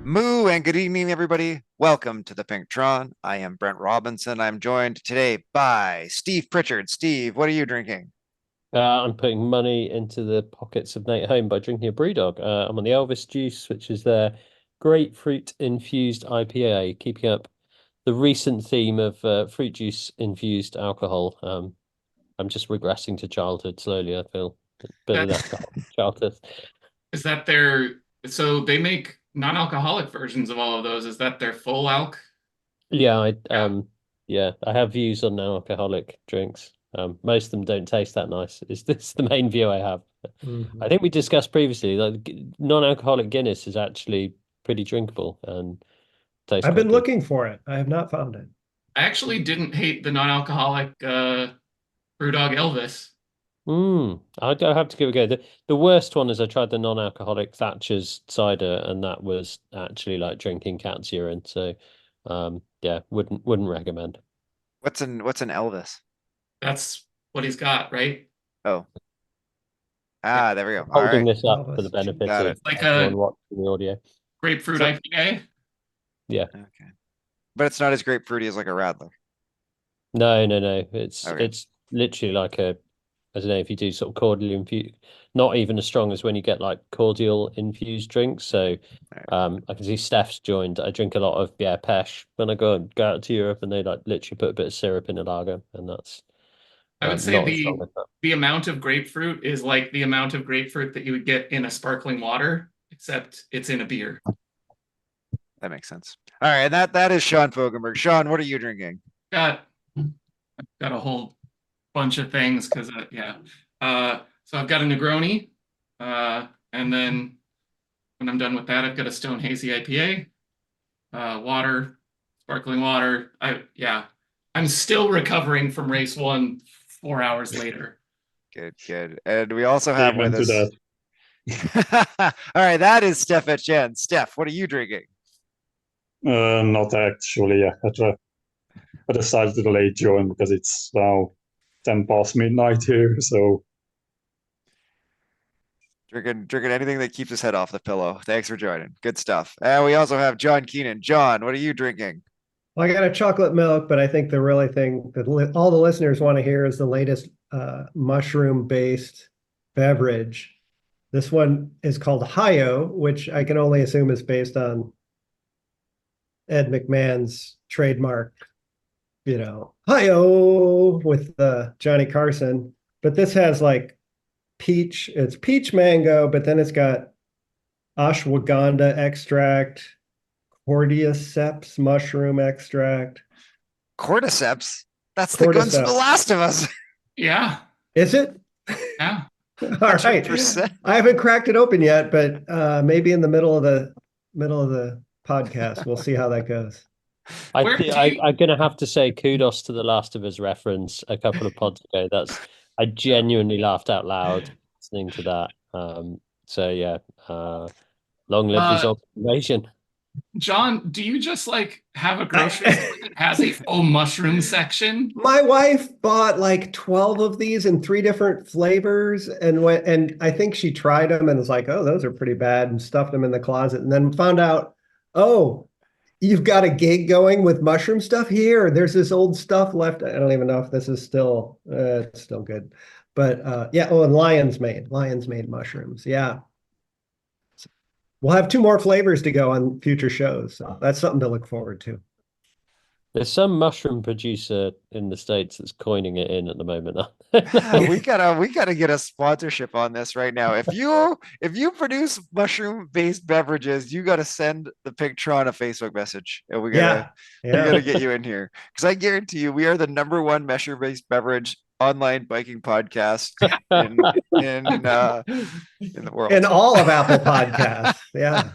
Moo and good evening, everybody. Welcome to the Pinktron. I am Brent Robinson. I'm joined today by Steve Pritchard. Steve, what are you drinking? I'm putting money into the pockets of Nate Home by drinking a Brewdog. I'm on the Elvis Juice, which is their grapefruit infused IPA, keeping up the recent theme of fruit juice infused alcohol. I'm just regressing to childhood slowly, I feel. A bit of That that childhood. is that their so they make non-alcoholic versions of all of those. Is that their full alc? Yeah, Yeah. yeah, I have views on non-alcoholic drinks. Most of them don't taste that nice. Is this the main view I have? I Mhm. think we discussed previously that non-alcoholic Guinness is actually pretty drinkable and tastes I've quite been good. looking for it. I have not found it. I actually didn't hate the non-alcoholic Brewdog Elvis. I'd have to give it a go. The worst one is I tried the non-alcoholic Thatcher's cider, and that was actually like drinking cat's urine. So, yeah, wouldn't recommend. What's an Elvis? That's what he's got, right? Oh, Yeah. there we go. All Holding right, this up for the Elvis. benefit got of it. Like everyone a watching the audio. grapefruit So, IPA. Yeah. okay, but it's not as grapefruity as like a Radler. No. Okay, It's literally like I don't know if you do sort of cordial infused, not even as strong as when you get like cordial infused drinks. So all right. I can see Steph's joined. I drink a lot of Pesh when I go out to Europe, and they like literally put a bit of syrup in a lager, and that's I would say not as strong the as that. the amount of grapefruit is like the amount of grapefruit that you would get in a sparkling water, except it's in a beer. That makes sense. All right, and that is Sean Fogenberg. Sean, what are you drinking? Got got a whole bunch of things because yeah. So I've got a Negroni, and then when I'm done with that, I've got a Stone Hazy IPA, water, sparkling water. I'm still recovering from race one 4 hours later. Good, good. And we also have Amen with to us. that. All right, that is Steph Etchen. Steph, what are you drinking? Not actually. I decided to late join because it's now 10 past midnight here. So Drinking anything that keeps his head off the pillow. Thanks for joining. Good stuff. And we also have John Keenan. John, what are you drinking? Well, I got a chocolate milk, but I think the really thing that all the listeners want to hear is the latest mushroom-based beverage. This one is called Hio, which I can only assume is based on Ed McMahon's trademark, Hio with Johnny Carson. But this has like it's peach mango, but then it's got ashwagandha extract, cordyceps mushroom extract. Cordyceps. That's the guns from The Cordyceps. Last of Us. Yeah, Is it? yeah. All right. 100%. I haven't cracked it open yet, but maybe in the middle of the podcast, we'll see how that goes. Where do you? I'm gonna have to say kudos to the Last of Us reference a couple of pods ago. I genuinely laughed out loud listening to that. So yeah, long live this Uh, observation. John, do you just like have a grocery store that has a faux mushroom section? My wife bought like 12 of these in three different flavors and I think she tried them and was like, "Oh, those are pretty bad," and stuffed them in the closet and then found out, "Oh, you've got a gig going with mushroom stuff here. There's this old stuff left. I don't even know if this is still it's still good." But yeah, oh, and Lion's made mushrooms. Yeah. We'll have two more flavors to go on future shows. So that's something to look forward to. There's some mushroom producer in the States that's coining it in at the moment. We gotta get a sponsorship on this right now. If you produce mushroom based beverages, you gotta send the Pigtron a Facebook message, and we gotta Yeah. we gotta get Yeah. you in here because I guarantee you we are the number one mushroom based beverage online biking podcast in the world. And all of Apple Podcasts. Yeah.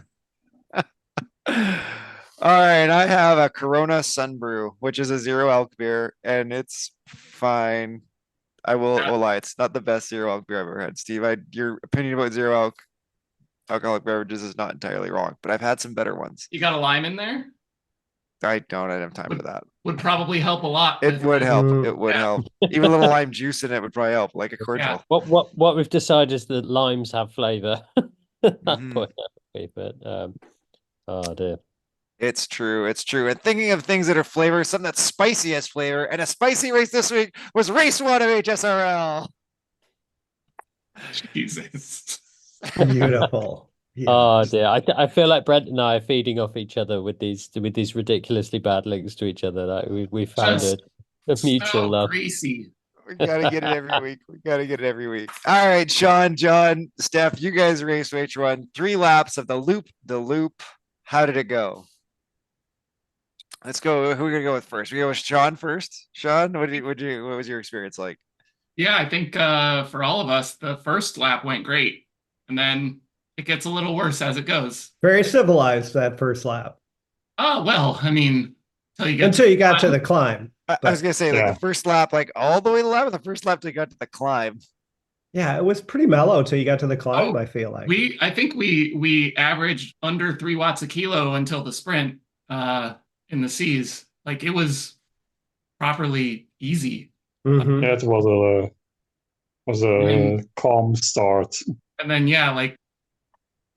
All right, I have a Corona Sunbrew, which is a zero alc beer, and it's fine. I will lie, it's not the best zero alc beer I've ever had. Steve, your opinion about zero alcoholic beverages is not entirely wrong, but I've had some better ones. You got a lime in there? I don't have time for Would that. would probably help a lot It with would help. It Mm. would yeah. help. Even a little lime juice in it would probably help, like a Yeah. cordial. What we've decided is that limes have flavor at that Mhm. point, but Oh dear. It's true. It's true. And thinking of things that are flavor, something that's spiciest flavor, and a spicy race this week was race one of HSRL. Jesus. Beautiful. Oh Yeah. dear. I feel like Brent and I are feeding off each other with these ridiculously bad links to each other. Like we found Just a mutual so love. greasy. We gotta get it every week. We gotta get it every week. All right, Sean, John, Steph, you guys raced H1, 3 laps of the loop. The loop. How did it go? Let's go. Who are we gonna go with first? We go with Sean first. Sean, what was your experience like? Yeah, I think for all of us, the first lap went great. And then it gets a little worse as it goes. Very civilized that first lap Oh, well, I mean, until you get until to you got to the climb. I was But gonna say like Yeah. the first lap, like all the way to the lap, or the first lap till you got to the climb. yeah, it was pretty mellow till you got to the climb, Oh, I feel like. I think we averaged under 3 watts a kilo until the sprint in the seas. Like it was properly easy. Mhm. Yeah, it was a calm start. And then yeah, like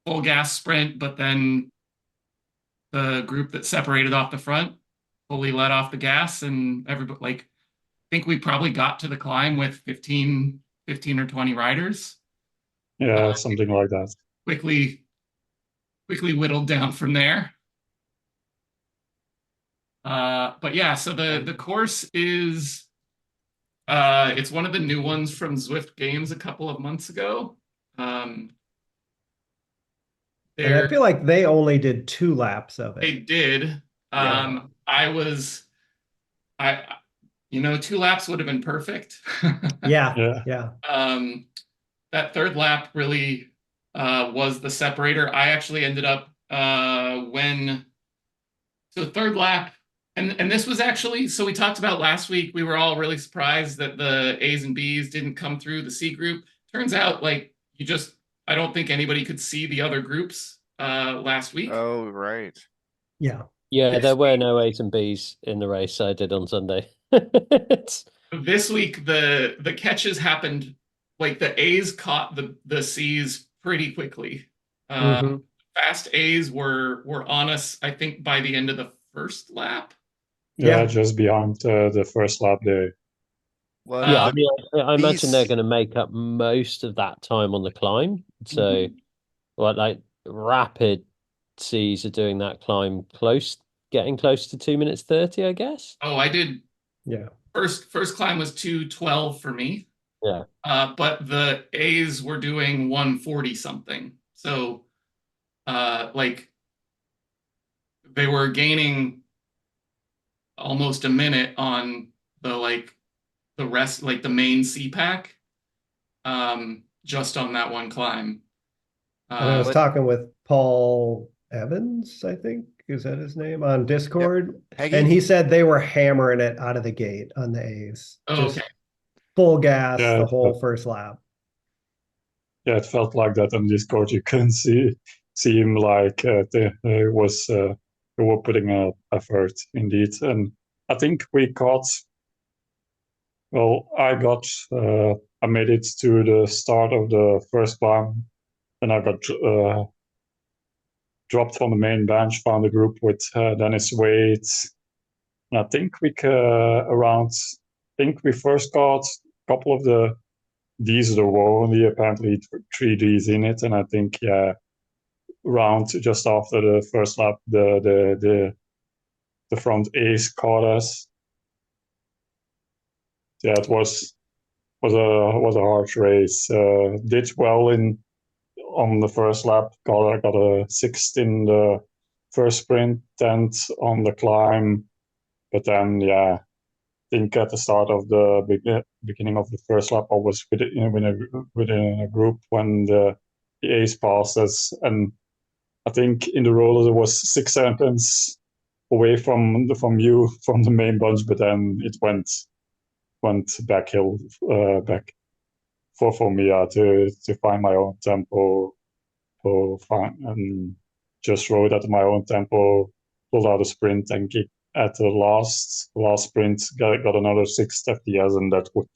full gas sprint, but then the group that separated off the front fully let off the gas, and everybody like I think we probably got to the climb with 15 or 20 riders. Yeah, something like that. Quickly whittled down from there. But yeah, so the course is it's one of the new ones from Zwift Games a couple of months ago. And I There feel like they only did 2 laps of they it. did. Yeah. I 2 laps would have been perfect. Yeah. Yeah. Yeah. That third lap really was the separator. I actually ended up so third lap, and this was actually, so we talked about last week, we were all really surprised that the A's and B's didn't come through the C group. Turns out, like, I don't think anybody could see the other groups last week. Oh, right. Yeah. Yeah, This there were week- no A's and B's in the race I did on Sunday. This week, the catches happened, like the A's caught the C's pretty quickly. Mhm. Fast A's were on us, I think, by the end of the first lap. Yeah, Yeah. just behind the first lap there. Well, Yeah, I the mean, I imagine they're B's going to make up most of that time on the climb. So, like rapid C's are doing that climb getting close to 2 minutes 30, I guess. Oh, I did Yeah. first climb was 2:12 for me. Yeah. But the A's were doing 1:40 something. So like they were gaining almost a minute on the rest, like the main C pack, just on that one climb. And I was What- talking with Paul Evans, I think, is that his name, on Discord. Peggy? And he said they were hammering it out of the gate on the A's. Oh, Just okay. full gas Yeah, the whole first lap. Yeah, it felt like that on Discord. You couldn't see him like they were putting a effort indeed. And I think we got. Well, I made it to the start of the first climb, and I got dropped from the main bench. Found a group with Dennis Wade, and I think I think we first got a couple of the D's. There were only apparently 3 D's in it, and I think around just after the first lap, the front A's caught us. Yeah, it was a hard race. Did well on the first lap. Got a sixth in the first sprint, 10th on the climb. But then, yeah, I think at the start of the beginning of the first lap, I was within a group when the A's passed us, and I think in the rollers it was 6 seconds away from the main bunch, but then it went backhill back for me to find my own tempo, and just rode at my own tempo, pulled out a sprint and kicked at the last sprint, got another 6 FTS, and that would,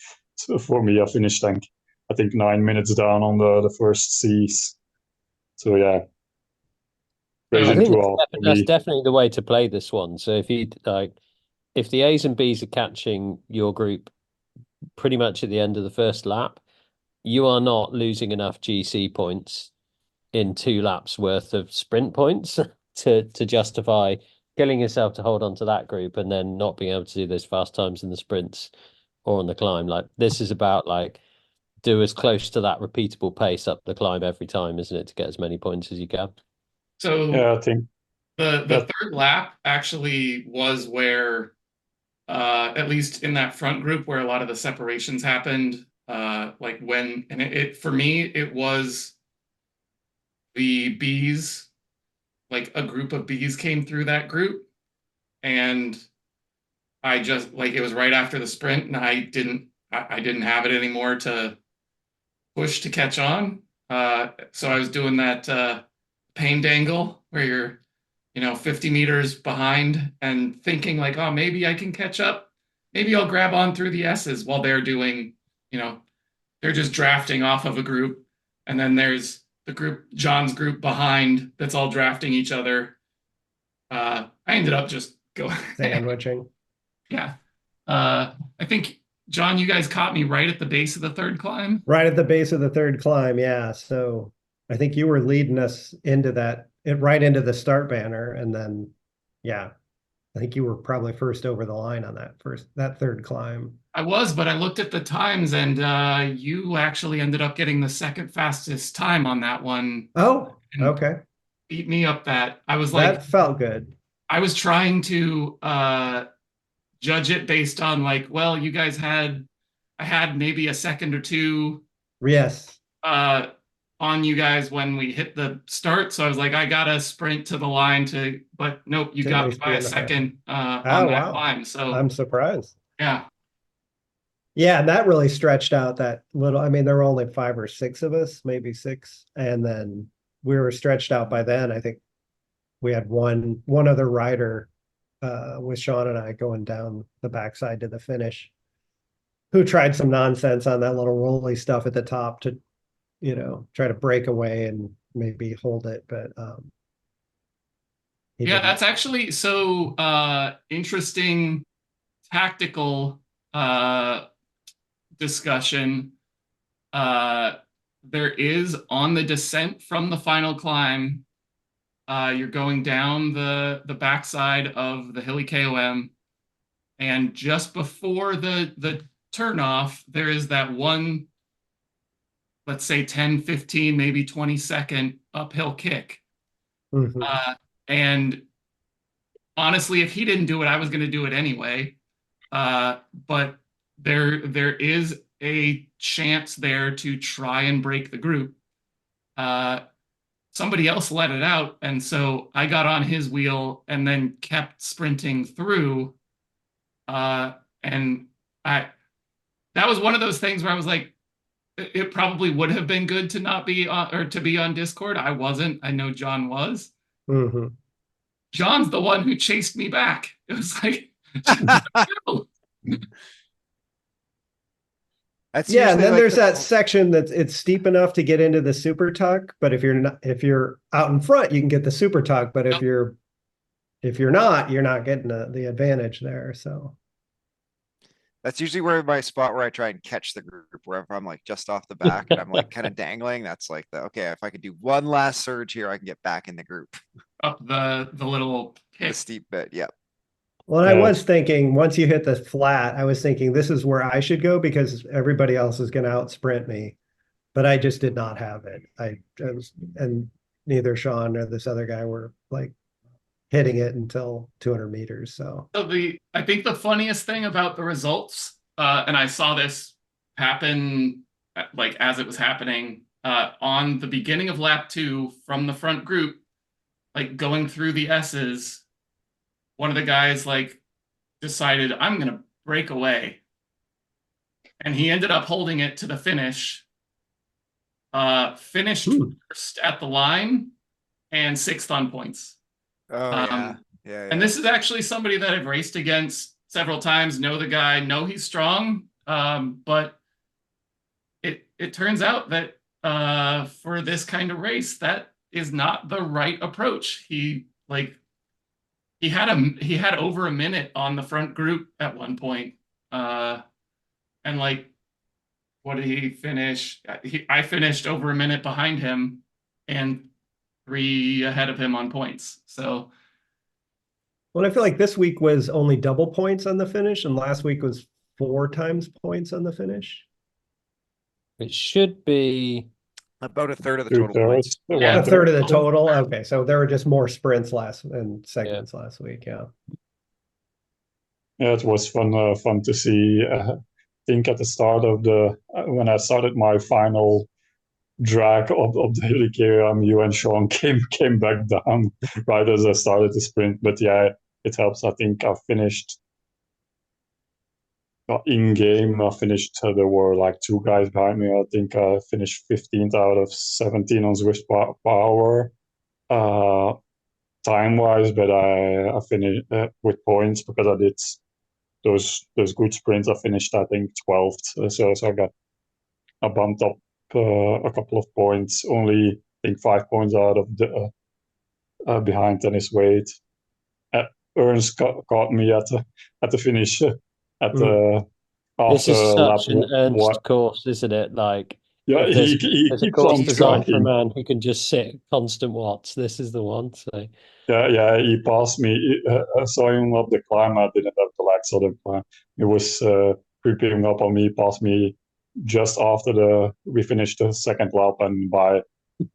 for me, I finished I think 9 minutes down on the first C's. So yeah, race I think into all that's three. definitely the way to play this one. So if you like, if the A's and B's are catching your group pretty much at the end of the first lap, you are not losing enough GC points in 2 laps worth of sprint points to justify killing yourself to hold on to that group and then not being able to do those fast times in the sprints or on the climb. Like this is about like do as close to that repeatable pace up the climb every time, isn't it, to get as many points as you can. So Yeah, I think the that- third lap actually was where, at least in that front group, where a lot of the separations happened. Like when, and it for me, it was the bees, like a group of bees came through that group, and I just like it was right after the sprint, and I didn't have it anymore to push to catch on. So I was doing that pain dangle where you're, 50 meters behind and thinking like, oh, maybe I can catch up. Maybe I'll grab on through the S's while they're doing, they're just drafting off of a group. And then there's the group, John's group behind that's all drafting each other. I ended up just going Sandwiching. Yeah. I think, John, you guys caught me right at the base of the third climb. Right at the base of the third climb, yeah. So I think you were leading us into that, right into the start banner, and then, yeah, I think you were probably first over the line on that third climb. I was, but I looked at the times, and you actually ended up getting the second fastest time on that one. Oh, And okay. beat me up that. I was That like, felt good. I was trying to judge it based on like, well, I had maybe a second or two Yes. on you guys when we hit the start. So I was like, I gotta sprint to the line but nope, you To at got me least by be a in the front. second Oh, on that wow. climb. So I'm surprised. yeah. Yeah, and that really stretched out that little. I mean, there were only 5 or 6 of us, maybe 6, and then we were stretched out by then. I think we had one other rider with Sean and I going down the backside to the finish, who tried some nonsense on that little rolly stuff at the top to, try to break away and maybe hold it, but he Yeah, didn't. that's actually so interesting tactical discussion. There is on the descent from the final climb, you're going down the backside of the hilly KOM, and just before the turnoff, there is that one, let's say 10, 15, maybe 20-second uphill kick. Mhm. And honestly, if he didn't do it, I was going to do it anyway. But there is a chance there to try and break the group. Somebody else let it out, and so I got on his wheel and then kept sprinting through. And that was one of those things where I was like, it probably would have been good to not be on, or to be on Discord. I wasn't. I know John was. Mhm. John's the one who chased me back. It was like, That's Yeah, and usually then like there's that section it's steep enough to get into the super tuck, but if you're out in front, you can get the super tuck, but if you're not, you're not getting the advantage there. So That's usually where my spot where I try and catch the group, wherever I'm like just off the back and I'm like kind of dangling. That's like okay, if I could do one last surge here, I can get back in the group. up the little The pit. steep bit, yep. well, I Yeah. was thinking once you hit the flat, I was thinking this is where I should go because everybody else is going to out sprint me, but I just did not have it. I was, and neither Sean or this other guy were like hitting it until 200 meters. So So I think the funniest thing about the results, and I saw this happen like as it was happening, on the beginning of lap 2 from the front group, like going through the S's, one of the guys like decided I'm gonna break away, and he ended up holding it to the finish. Finished first at the line and 6th on points. Oh yeah. And this is actually somebody that I've raced against several times, know the guy, know he's strong. But it turns out that for this kind of race, that is not the right approach. He had over a minute on the front group at one point. And like, what did he finish? I finished over a minute behind him and 3 ahead of him on points. So, Well, I feel like this week was only double points on the finish, and last week was 4 times points on the finish. It should be About a third of the 2/3. total points. Yeah. A third of the total. Okay, so there were just more sprints and segments last week. Yeah. Yeah, it was fun to see. I think at the start of when I started my final drag of the Helicarrier, you and Sean came back down right as I started the sprint. But yeah, it helps. I think I finished in game. There were like 2 guys behind me. I think I finished 15th out of 17 on Swiss Power. Time wise, but I finished with points because I did those good sprints. I finished, I think, 12th. So I bumped up a couple of points. Only, I think, 5 points out of the behind Dennis Wade. Ernst caught me at the finish at the this after is lap such an Ernst one. course, isn't it? Like, Yeah, if there's a keeps course on designed for a trying. man who can just sit constant watts. This is the one. So Yeah, he passed me. I saw him up the climb. I didn't have the legs on the climb. He was creeping up on me, passed me just after we finished the second lap, and by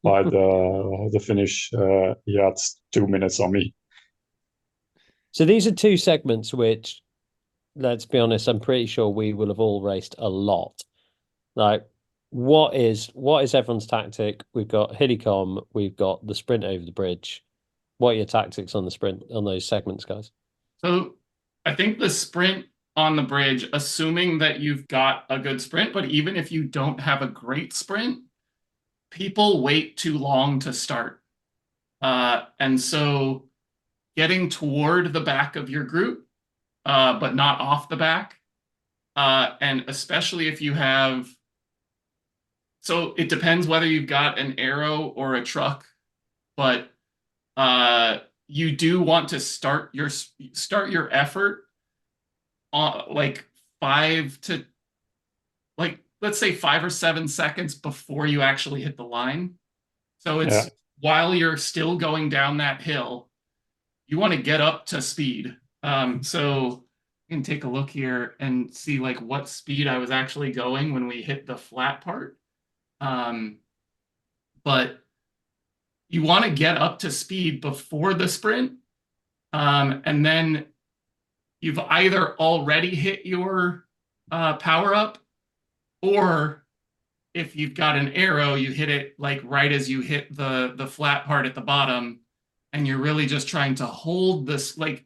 the finish, he had 2 minutes on me. So these are 2 segments which, let's be honest, I'm pretty sure we will have all raced a lot. Like, what is everyone's tactic? We've got Hillycom, we've got the sprint over the bridge. What are your tactics on the sprint on those segments, guys? So I think the sprint on the bridge, assuming that you've got a good sprint, but even if you don't have a great sprint, people wait too long to start. And so getting toward the back of your group, but not off the back. And especially if you have, so it depends whether you've got an arrow or a truck, but you do want to start your effort like 5 to, like, let's say 5 or 7 seconds before you actually hit the line. So it's while you're still going down that hill, you want to get up to speed. So you can take a look here and see like what speed I was actually going when we hit the flat part. But you want to get up to speed before the sprint. And then you've either already hit your power up, or if you've got an arrow, you hit it like right as you hit the flat part at the bottom, and you're really just trying to hold this. Like,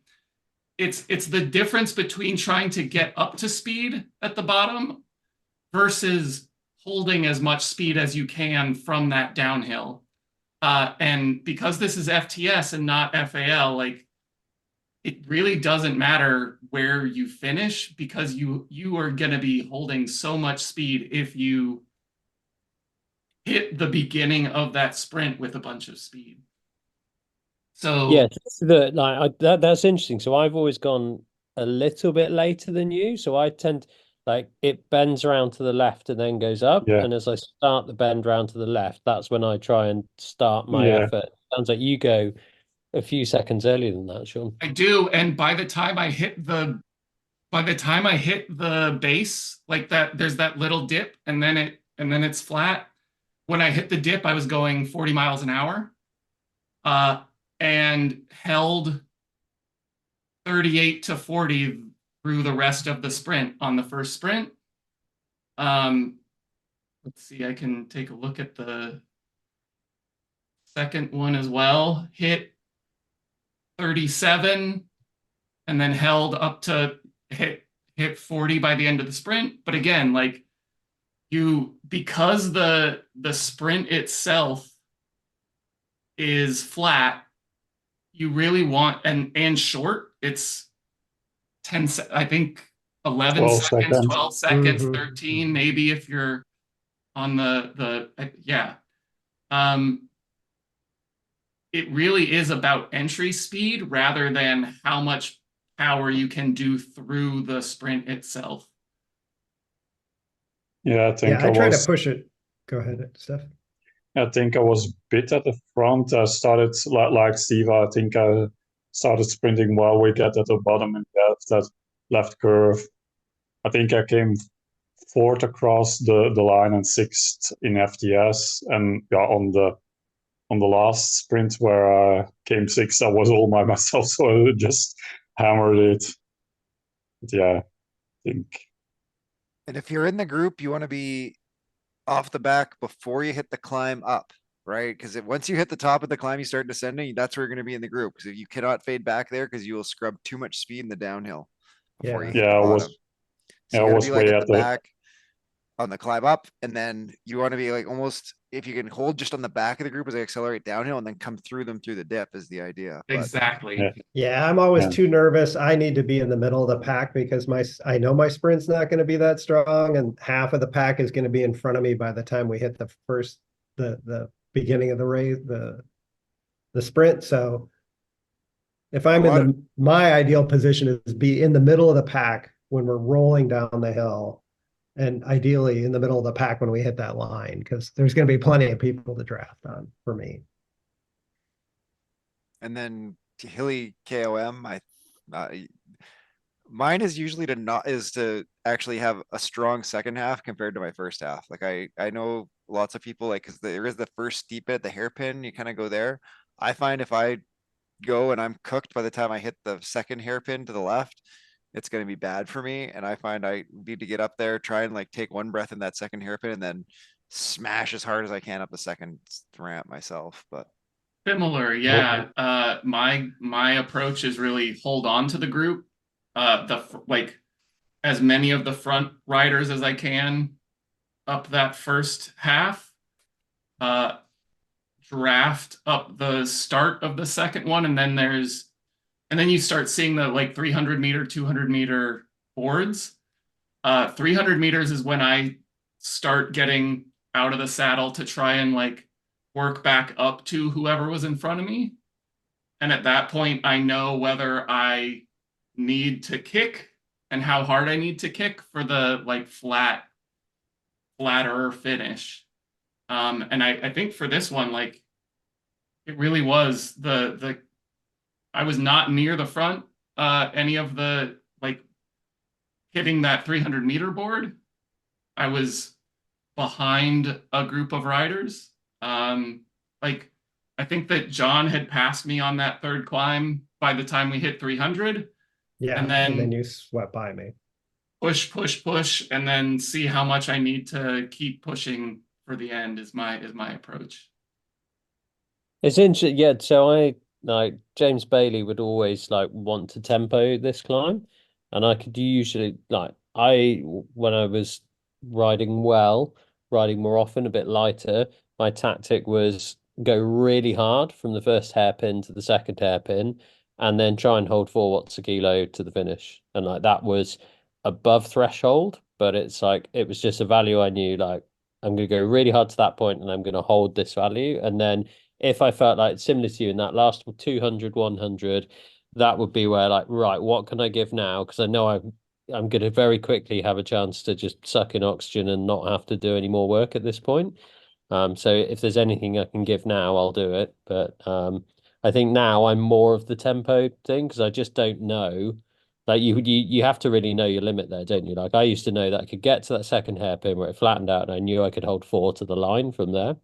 it's the difference between trying to get up to speed at the bottom versus holding as much speed as you can from that downhill. And because this is FTS and not FAL, like, it really doesn't matter where you finish, because you are going to be holding so much speed if you hit the beginning of that sprint with a bunch of speed. So yeah, that's interesting. So I've always gone a little bit later than you. So I tend, like, it bends around to the left and then goes up. Yeah. And as I start the bend round to the left, that's when I try and start my effort. Sounds like you go a few seconds earlier than that, Sean. I do, and by the time I hit the base, like that, there's that little dip, and then it's flat. When I hit the dip, I was going 40 miles an hour, and held 38 to 40 through the rest of the sprint on the first sprint. Let's see, I can take a look at the second one as well. Hit 37 and then held up to hit 40 by the end of the sprint. But again, like, because the sprint itself is flat, you really want, and short, it's 10, I think 11 seconds, 12 seconds, 13 maybe if you're on the yeah. it really is about entry speed rather than how much power you can do through the sprint itself. Yeah, I think Yeah, I try to was push it. Go ahead, Steph. I think I was a bit at the front. I started like Steve. I think I started sprinting while we get at the bottom and that left curve. I think I came fourth across the line and sixth in FTS. And yeah, on the last sprint where I came sixth, I was all by myself, so I just hammered it. But yeah, I think And if you're in the group, you want to be off the back before you hit the climb up, right? Because once you hit the top of the climb, you start descending. That's where you're going to be in the group. Because you cannot fade back there because you will scrub too much speed in the downhill before you Yeah. hit the yeah, bottom. So I you got to was be like way at at the back on the climb up, and then you want to be like almost if you can hold just on the back of the group as they accelerate downhill and then come through them through the dip is the idea. But Exactly. Yeah. Yeah, I'm always Yeah. too nervous. I need to be in the middle of the pack because I know my sprint's not going to be that strong, and half of the pack is going to be in front of me by the time we hit the beginning of the race, the sprint. So if I'm A in lot of- my ideal position is be in the middle of the pack when we're rolling down the hill, and ideally in the middle of the pack when we hit that line, because there's going to be plenty of people to draft on for me. and then hilly KOM, uh, mine is usually to actually have a strong second half compared to my first half. Like I know lots of people like because there is the first steep bit, the hairpin, you kind of go there. I find if I go and I'm cooked by the time I hit the second hairpin to the left, it's going to be bad for me. And I find I need to get up there, try and like take one breath in that second hairpin, and then smash as hard as I can up the second ramp myself. But Similar, yeah. My approach is really hold on to the group. Like as many of the front riders as I can up that first half. Draft up the start of the second one, and then you start seeing the like 300 meter, 200 meter boards. 300 meters is when I start getting out of the saddle to try and like work back up to whoever was in front of me. And at that point, I know whether I need to kick and how hard I need to kick for the like flatter finish. And I think for this one, like it really was the I was not near the front any of the like hitting that 300 meter board. I was behind a group of riders. Like I think that John had passed me on that third climb by the time we hit 300. Yeah, And then you swept by me. push, and then see how much I need to keep pushing for the end is my approach. It's interesting, yeah. So I like James Bailey would always like want to tempo this climb, and I could usually like when I was riding well, riding more often, a bit lighter. My tactic was go really hard from the first hairpin to the second hairpin, and then try and hold 4 watts a kilo to the finish. And like that was above threshold, but it's like it was just a value I knew. Like I'm going to go really hard to that point, and I'm going to hold this value, and then if I felt like similar to you in that last 200, 100, that would be where like, right, what can I give now? Because I know I'm going to very quickly have a chance to just suck in oxygen and not have to do any more work at this point. So if there's anything I can give now, I'll do it. But I think now I'm more of the tempo thing because I just don't know. Like you have to really know your limit there, don't you? Like I used to know that I could get to that second hairpin where it flattened out, and I knew I could hold 4 to the line from there.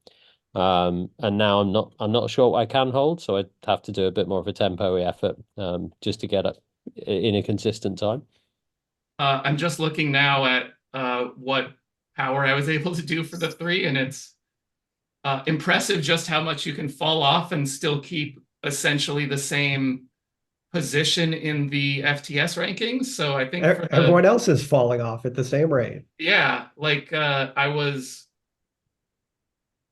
And now I'm not sure what I can hold, so I'd have to do a bit more of a tempo effort just to get it in a consistent time. I'm just looking now at what power I was able to do for the 3, and it's impressive just how much you can fall off and still keep essentially the same position in the FTS rankings. So I think for everyone else is falling off at the same rate. Yeah, like I was,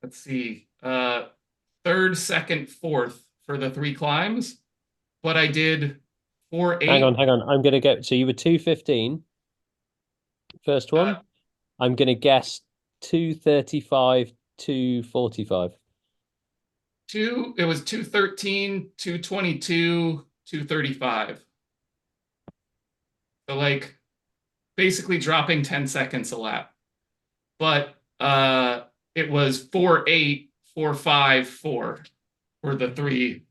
let's see, third, second, fourth for the 3 climbs, but I did 4, 8. Hang on. I'm gonna get so you were 2:15 first one. I'm gonna guess 2:35, 2:45. It was 213, 222, 235. So like basically dropping 10 seconds a lap. But it was 4.8, 4.5, 4 were the three.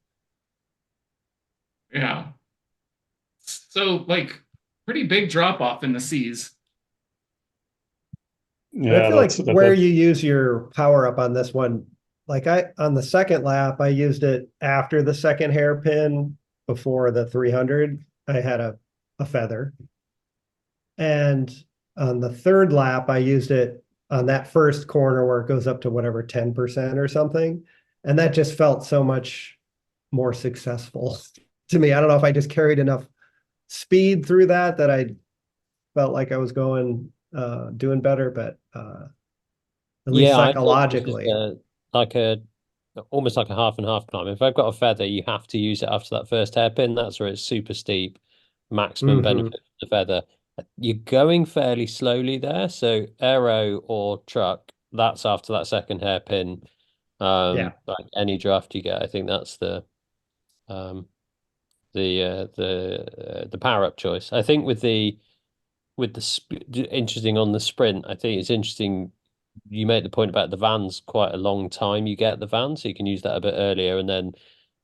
Yeah. So like pretty big drop off in the C's. But I Yeah, feel like that's where you use your power up on this one, like on the second lap, I used it after the second hairpin before the 300. I had a feather. And on the third lap, I used it on that first corner where it goes up to whatever 10% or something. And that just felt so much more successful to me. I don't know if I just carried enough speed through that I felt like I was doing better, but at least Yeah, I thought this was psychologically. like a almost like a half and half climb. If I've got a feather, you have to use it after that first hairpin. That's where it's super steep, maximum benefit from the feather. You're going fairly slowly there, so aero or truck, that's after that second hairpin. Yeah. Like any draft you get, I think that's um the power up choice. I think with the interesting on the sprint, I think it's interesting you make the point about the van's quite a long time you get the van, so you can use that a bit earlier, and then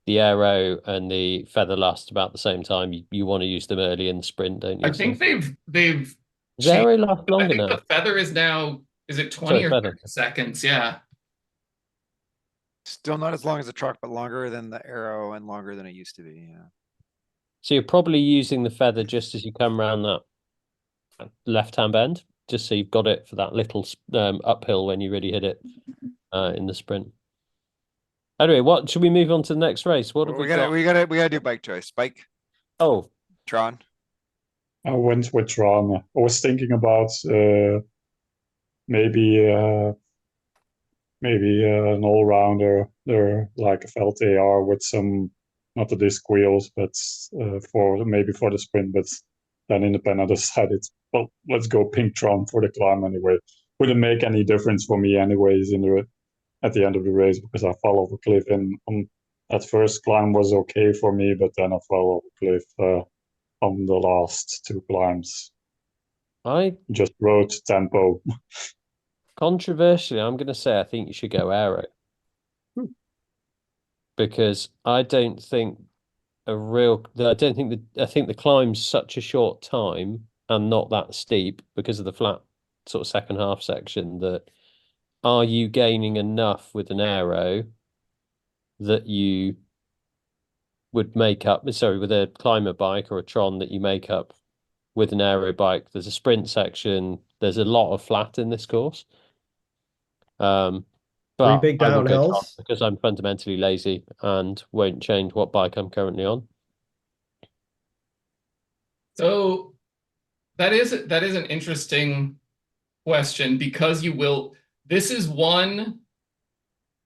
the aero and the feather last about the same time. You want to use them early in the sprint, don't you? I think they've Does changed. aero last I longer think now? the feather is now, is it 20 Sorry, or feather. 30 seconds? Yeah. Still not as long as the truck, but longer than the arrow and longer than it used to be. Yeah. So you're probably using the feather just as you come around that left-hand bend, just so you've got it for that little uphill when you really hit it in the sprint. Anyway, what should we move on to the next race? What have we got? We gotta do bike choice. Bike, Oh, Tron. I went with Ron. I was thinking about maybe an all-rounder, there like a Felt AR with some, not the disc wheels, but for the sprint. But then in the pen I decided, well, let's go pink Tron for the climb anyway. Wouldn't make any difference for me anyways at the end of the race, because I fell off a cliff, and that first climb was okay for me, but then I fell off a cliff on the last two climbs. I Just rode tempo. controversially, I'm going to say I think you should go aero because I don't think I think the climb's such a short time and not that steep because of the flat sort of second half section that are you gaining enough with an aero that you would make up, sorry, with a climber bike or a Tron that you make up with an aero bike? There's a sprint section. There's a lot of flat in this course. Three But big I will go Tron downhills. because I'm fundamentally lazy and won't change what bike I'm currently on. So that is an interesting question, because this is one.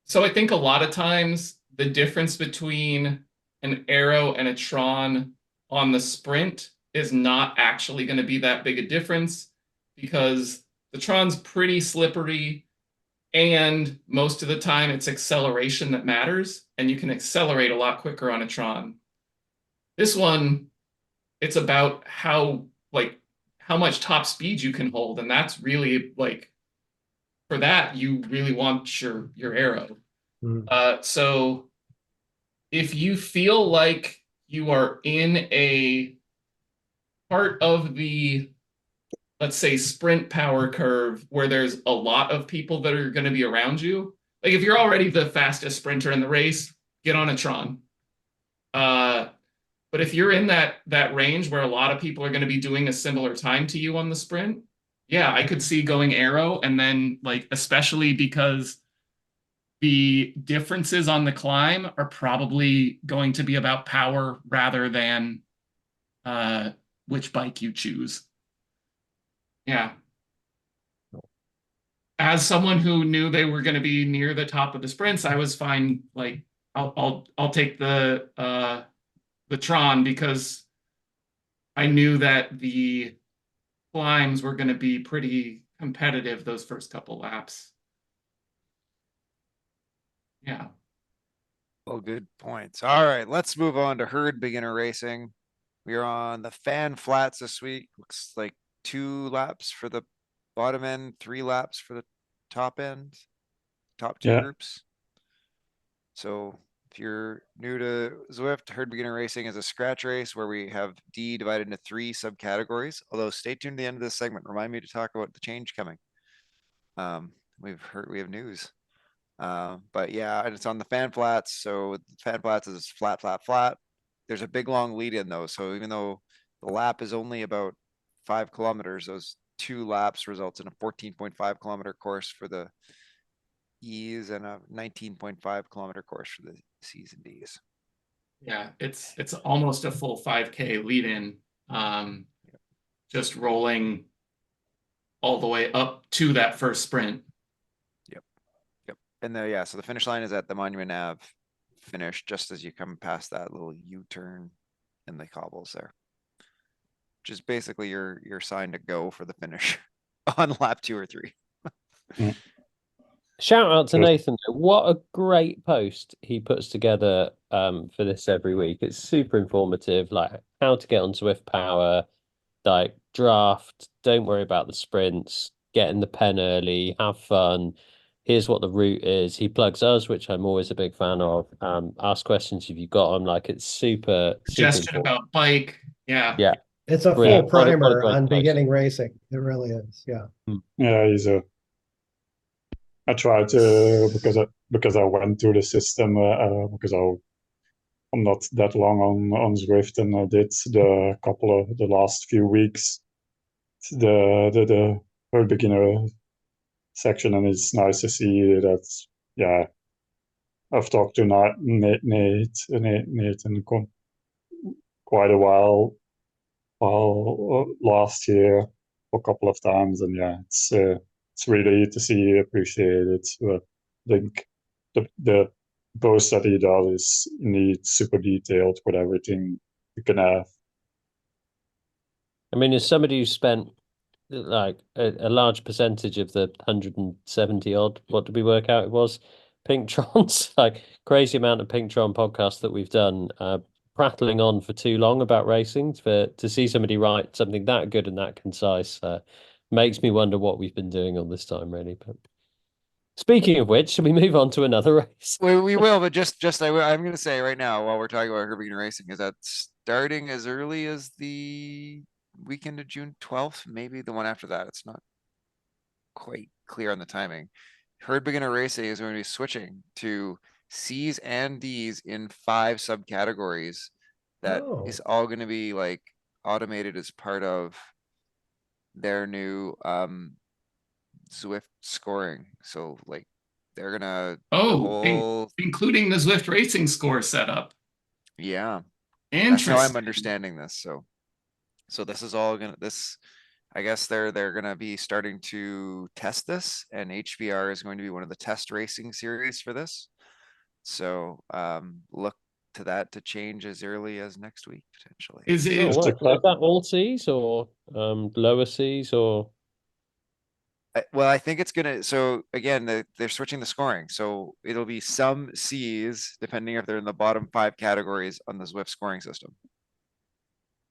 So I think a lot of times the difference between an arrow and a Tron on the sprint is not actually going to be that big a difference, because the Tron's pretty slippery, and most of the time it's acceleration that matters, and you can accelerate a lot quicker on a Tron. This one, it's about how much top speed you can hold, and that's really like, for that you really want your arrow. So if you feel like you are in a part of the, let's say, sprint power curve where there's a lot of people that are going to be around you, like if you're already the fastest sprinter in the race, get on a Tron. But if you're in that range where a lot of people are going to be doing a similar time to you on the sprint, yeah, I could see going arrow, and then like, especially because the differences on the climb are probably going to be about power rather than which bike you choose. Yeah. As someone who knew they were going to be near the top of the sprints, I was fine. Like, I'll take the Tron, because I knew that the climbs were going to be pretty competitive those first couple laps. Yeah. All good points. All right, let's move on to herd beginner racing. We are on the fan flats this week. Looks like 2 laps for the bottom end, 3 laps for the top end, top 2 Yeah. groups. So if you're new to Zwift, herd beginner racing is a scratch race where we have D divided into 3 subcategories. Although stay tuned to the end of this segment. Remind me to talk about the change coming. We have news. But yeah, and it's on the fan flats. So the fan flats is flat, flat, flat. There's a big long lead in though. So even though the lap is only about 5 kilometers, those 2 laps results in a 14.5 kilometer course for the E's and a 19.5 kilometer course for the C's and D's. Yeah, it's almost a full 5K lead in. Just rolling all the way up to that first sprint. Yep. And yeah, so the finish line is at the Monument Ave finish, just as you come past that little U-turn in the cobbles there. Which is basically your sign to go for the finish on lap 2 or 3. Shout out to Good. Nathan. What a great post he puts together for this every week. It's super informative, like how to get on Zwift Power, like draft, don't worry about the sprints, get in the pen early, have fun. Here's what the route is. He plugs us, which I'm always a big fan of. Ask questions if you got them. Like it's super Suggestion important. about bike. Yeah. Yeah. It's a Brilliant. full What a primer great on post. beginning racing. It really is. Yeah. Yeah, I tried to because I went through the system because I'm not that long on Zwift, and I did the last few weeks the very beginner section, and it's nice to see that. Yeah, I've talked to Nathan quite a while last year a couple of times, and yeah, it's really to see appreciated. I think the post that he does is indeed super detailed with everything you can have. I mean, as somebody who spent like a large percentage of the 170 odd, what did we work out it was? Pinktrons, like crazy amount of Pinktron podcasts that we've done, prattling on for too long about racing, to see somebody write something that good and that concise makes me wonder what we've been doing all this time, really. But speaking of which, should we move on to another race? We will, but I'm going to say right now, while we're talking about herd beginner racing, is that starting as early as the weekend of June 12th, maybe the one after that. It's not quite clear on the timing. Herd beginner racing is going to be switching to C's and D's in 5 subcategories. That is all going to be like automated as part of their new Zwift scoring. So like they're gonna including the Zwift racing score setup. Yeah, Interesting. that's how I'm understanding this. So this is all gonna I guess they're gonna be starting to test this, and HBR is going to be one of the test racing series for this. So look to that to change as early as next week potentially. Is Oh, what? Is that all C's or lower C's or? Well, I think it's gonna. So again, they're switching the scoring, so it'll be some C's depending if they're in the bottom 5 categories on the Zwift scoring system.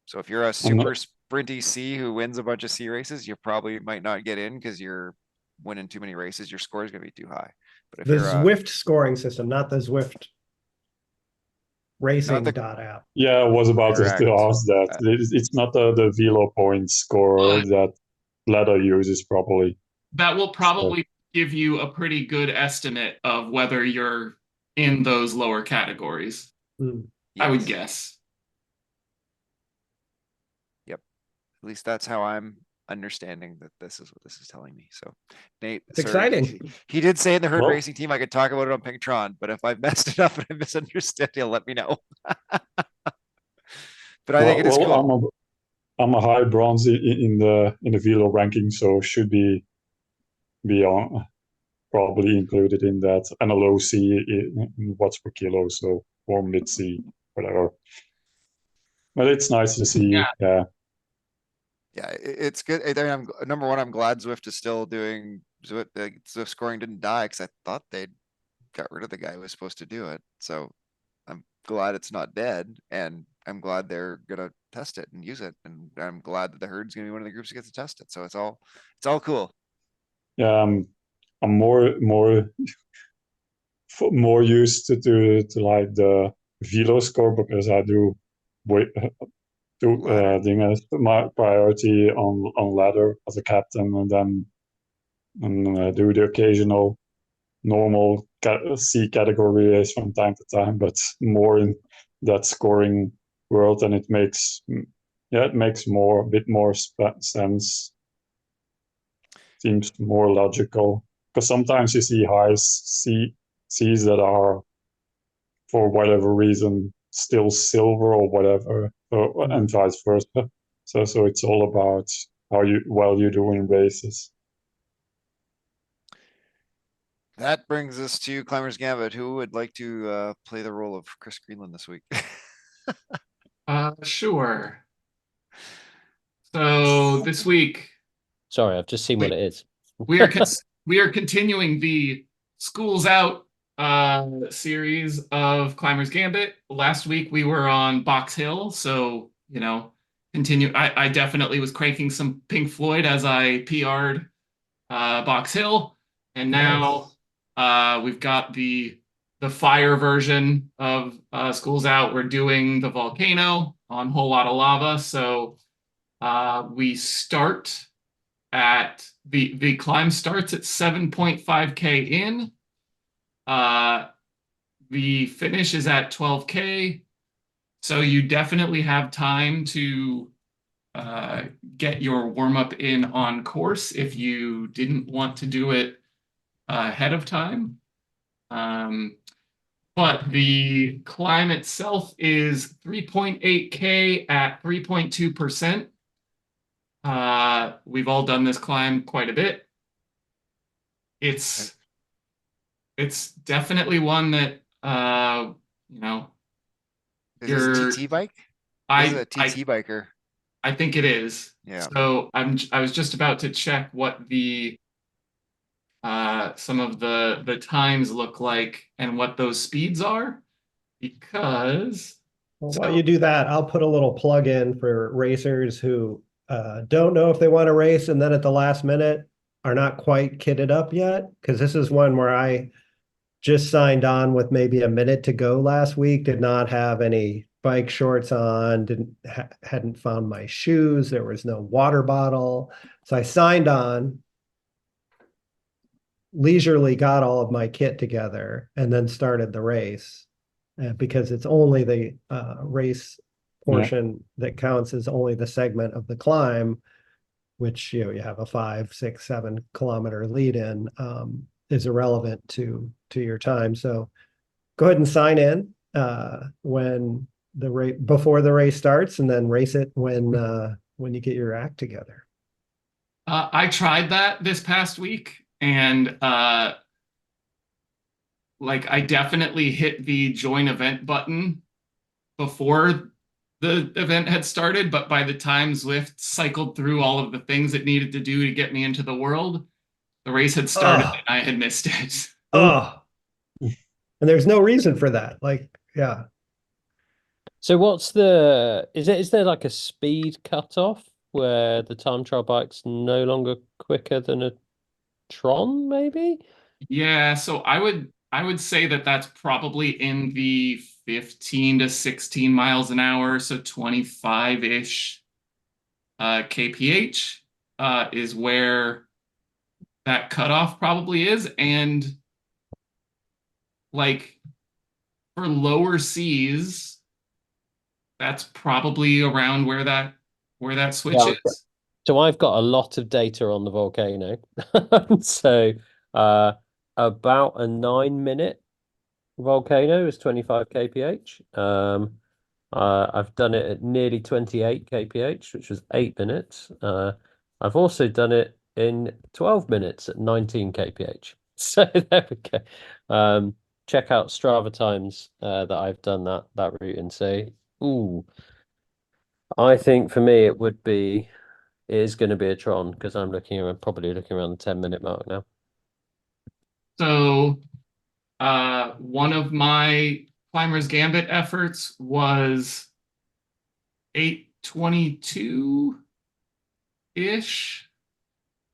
So if you're a super sprinty C who wins a bunch of C races, you probably might not get in because you're winning too many races. Your score is going to be too high. But if the you're Zwift scoring system, not the Zwift racing app. Yeah, I was about to ask that. It's not the Velo point score that Ladder uses properly. That will probably give you a pretty good estimate of whether you're in those lower categories. Yes. I would guess. Yep. At least that's how I'm understanding that this is what this is telling me. So Nate, it's exciting. He did say in the herd racing team I could talk about it on Pinktron, but if I've messed it up and I misunderstood, he'll let me know. But I think it is cool. I'm a high bronze in the Velo ranking, so should be on probably included in that, and a low C in watts per kilo, so or mid C, whatever. But it's nice to see. Yeah, it's good. I mean, number one, I'm glad Zwift is still doing Zwift scoring didn't die because I thought they'd got rid of the guy who was supposed to do it. So glad it's not dead, and I'm glad they're gonna test it and use it, and I'm glad that the herd's gonna be one of the groups that gets to test it. So it's all cool. Yeah, I'm more used to like the velo score because I do wait Ladder. thing as my priority on ladder as a captain, and then do the occasional normal C category race from time to time, but more in that scoring world, and it makes a bit more sense. Seems more logical because sometimes you see C's that are, for whatever reason, still silver or whatever, and vice versa. So it's all about how you do in races. That brings us to Climber's Gambit. Who would like to play the role of Chris Greenland this week? Sure. So this week Sorry, I've just seen what it is. we are continuing the Schools Out series of Climber's Gambit. Last week we were on Box Hill, so continue. I definitely was cranking some Pink Floyd as I PR'd Box Hill, and now we've got the fire version of Schools Out. We're doing the volcano on Whole Lot of Lava, so we start at the climb starts at 7.5K in. The finish is at 12K, so you definitely have time to get your warm-up in on course if you didn't want to do it ahead of time. But the climb itself is 3.8K at 3.2%. We've all done this climb quite a bit. It's definitely one that Is this TT bike? This is a TT biker. I think it is. Yeah. So I was just about to check what the some of the times look like and what those speeds are, because While you do that, I'll put a little plug in for racers who don't know if they want to race and then at the last minute are not quite kitted up yet. Because this is one where I just signed on with maybe a minute to go last week, did not have any bike shorts on, hadn't found my shoes, there was no water bottle. So I signed on, leisurely got all of my kit together, and then started the race. Because it's only the race portion that counts as only the segment of the climb, which you have a 5, 6, 7 kilometer lead in, is irrelevant to your time. So go ahead and sign in when before the race starts, and then race it when you get your act together. I tried that this past week, and I definitely hit the join event button before the event had started, but by the time Zwift cycled through all of the things it needed to do to get me into the world, the race had started and I had missed it. And there's no reason for that. Yeah. So is there like a speed cutoff where the time trial bike's no longer quicker than a Tron, maybe? Yeah, so I would say that that's probably in the 15 to 16 miles an hour, so 25-ish kph is where that cutoff probably is. And for lower C's, that's probably around where that switch is. So I've got a lot of data on the volcano. So about a 9-minute volcano is 25 kph. I've done it at nearly 28 kph, which was 8 minutes. I've also done it in 12 minutes at 19 kph. So there we go. Check out Strava times that I've done that route and say, ooh, I think for me it is going to be a Tron, because I'm probably looking around the 10-minute mark now. So one of my Climbers Gambit efforts was 822-ish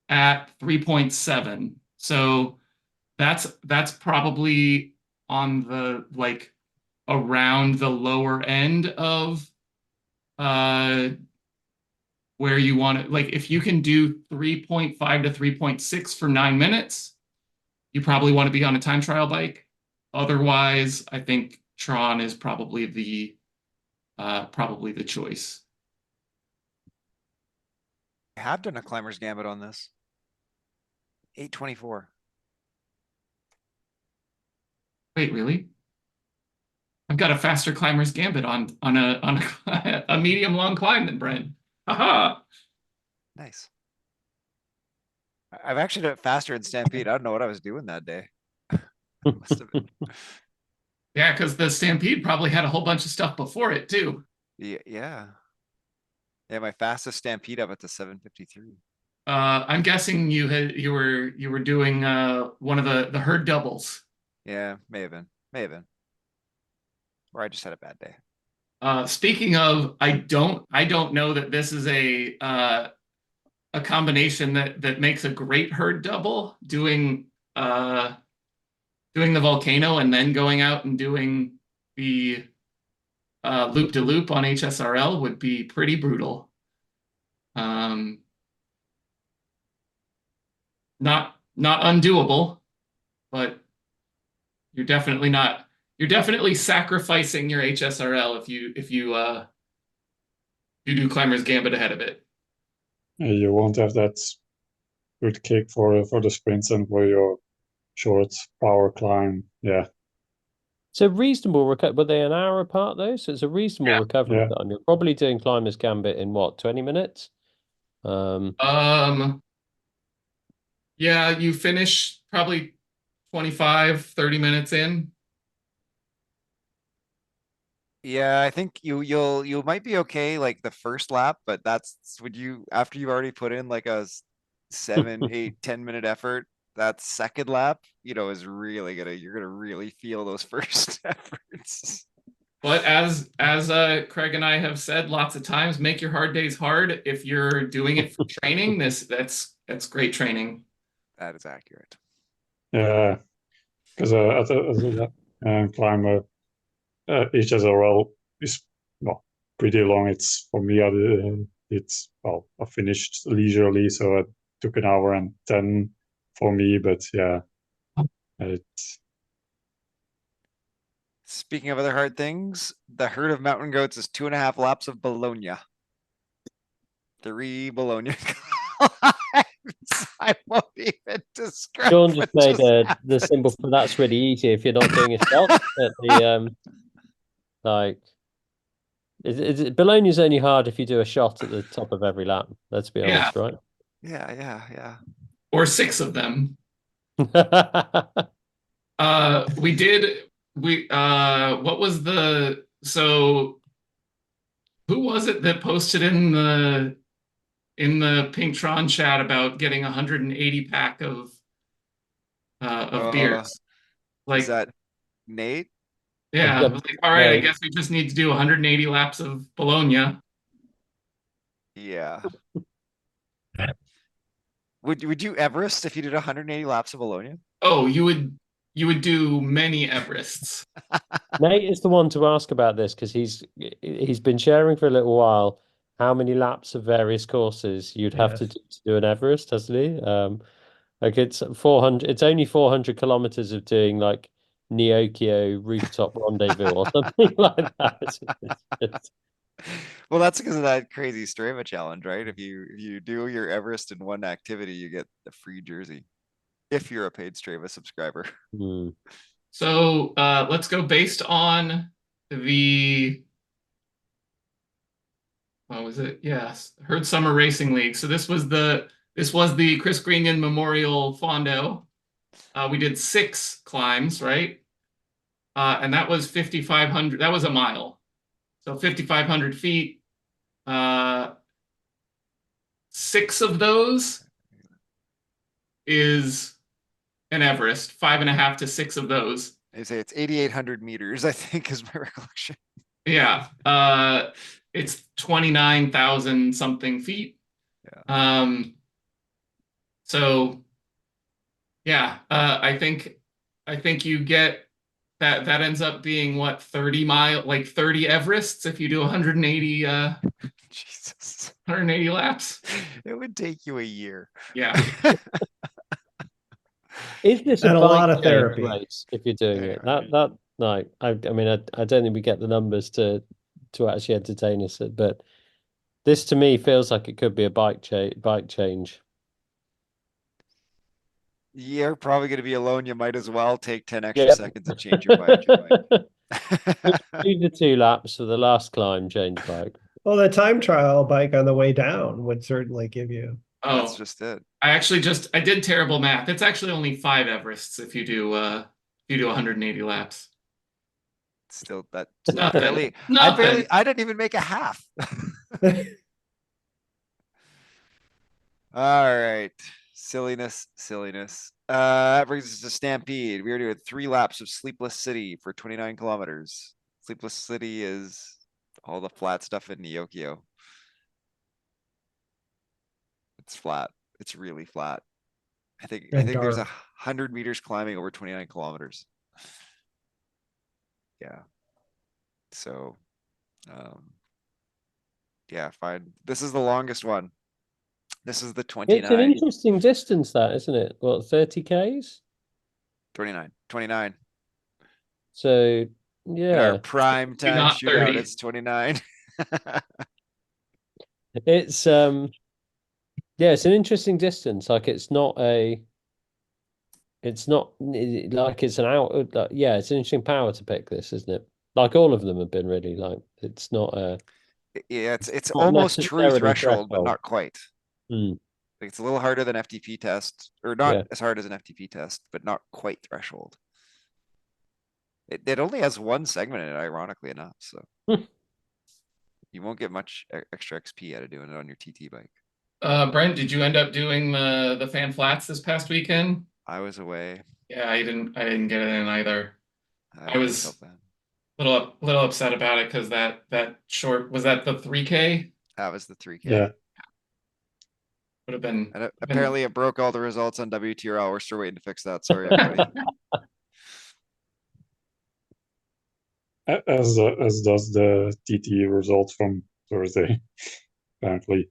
at 3.7. So that's probably on the like around the lower end of where you want it. Like if you can do 3.5 to 3.6 for 9 minutes, you probably want to be on a time trial bike. Otherwise, I think Tron is probably the choice. I have done a climber's gambit on this. 824. Wait, really? I've got a faster climber's gambit on a a medium long climb than Brent. Haha. Nice. I've actually done it faster in Stampede. I don't know what I was doing that day. Must have been. Yeah, because the Stampede probably had a whole bunch of stuff before it too. Yeah. Yeah, my fastest Stampede up at the 753. I'm guessing you were doing one of the herd doubles. Yeah, may have been. May have been. Or I just had a bad day. Speaking of, I don't know that this is a combination that makes a great herd double. Doing the volcano and then going out and doing the loop de loop on HSRL would be pretty brutal. Not undoable, but you're definitely sacrificing your HSRL if you do Climber's Gambit ahead of it. You won't have that good kick for the sprints and for your short power climb. Yeah. It's a reasonable recovery. Were they an hour apart though? So it's a reasonable Yeah. recovery Yeah. time. You're probably doing Climbers Gambit in what, 20 minutes? Yeah, you finish probably 25, 30 minutes in. Yeah, I think you might be okay like the first lap, but that's would you after you've already put in like a 7, 8, 10 minute effort, that second lap, is really you're gonna really feel those first efforts. But as Craig and I have said lots of times, make your hard days hard. If you're doing it for training, that's great training. That is accurate. Yeah. Because as a climber, HSRL is pretty long. It's for me. I finished leisurely, so it took an hour and 10 for me. But yeah, it's Speaking of other hard things, the herd of mountain goats is 2.5 laps of Bologna. 3 Bologna climbs. I won't even describe. Sean just what made the happened. symbol for that's really easy if you're not doing a shot at the like Bologna's only hard if you do a shot at the top of every lap. Let's be Yeah. honest, right? Yeah. Or 6 of them. What was who was it that posted in the Pinktron chat about getting 180 pack of beers? Is that Nate? Yeah, I was like, all right, I guess we just need to do 180 laps of Bologna. Yeah. Would you Everest if you did 180 laps of Bologna? Oh, you would do many Everests. Nate is the one to ask about this because he's been sharing for a little while how many laps of various courses you'd have to do an Everest, hasn't he? Like it's 400. It's only 400 kilometers of doing like Neokio rooftop rendezvous or something like that. Well, that's because of that crazy Strava challenge, right? If you do your Everest in one activity, you get a free jersey. If you're a paid Strava subscriber. So let's go based on the what was it? Yes, Herd Summer Racing League. So this was the Chris Greenan Memorial Fondo. We did 6 climbs, right? And that was 5,500. That was a mile. So 5,500 feet. 6 of those is an Everest. 5.5 to 6 of those. They say it's 8,800 meters, I think is my recollection. Yeah. It's 29,000 something feet. So yeah, I think you get that ends up being what, 30 like 30 Everests if you do 180 Jesus. 180 laps. It would take you a year. Yeah. Is this a And a bike lot of change therapy. race if you're doing it? Yeah. That no, I mean I don't think we get the numbers to actually entertain us, but this to me feels like it could be a bike change. You're probably going to be alone. You might as well take 10 extra Yep. seconds to change your bike. Do the 2 laps for the last climb, change bike. Well, the time trial bike on the way down would certainly give you. That's Oh, just it. I did terrible math. It's actually only 5 Everests if you do 180 laps. Still, that's Nothing. I didn't even make a half. All right. Silliness. That brings us to Stampede. We are doing 3 laps of Sleepless City for 29 kilometers. Sleepless City is all the flat stuff in Neokio. It's flat. It's really flat. I think there's 100 meters climbing over 29 kilometers. Yeah. So, yeah, fine. This is the longest one. This is the It's an 29, interesting distance, that, isn't it? What, 30 Ks? 29. So In yeah, our prime time Not shootout, 30. it's 29. it's yeah, it's an interesting distance. Like it's not like it's an out. Yeah, it's an interesting power to pick this, isn't it? Like all of them have been really like it's not Yeah, it's not almost true necessarily threshold, but threshold. not quite. Hmm. Like, it's a little harder than FTP test, or not Yeah. as hard as an FTP test, but not quite threshold. It only has 1 segment in it, ironically enough, so. Hmm. You won't get much extra XP out of doing it on your TT bike. Brent, did you end up doing the fan flats this past weekend? I was away. Yeah, I didn't get it in either. I was felt bad. little upset about it because that short, was that the 3K? That was the 3K. Yeah. Would have been. And apparently it broke all the results on WTRL. We're still waiting to fix that. Sorry, everybody. As does the TT results from Thursday, apparently.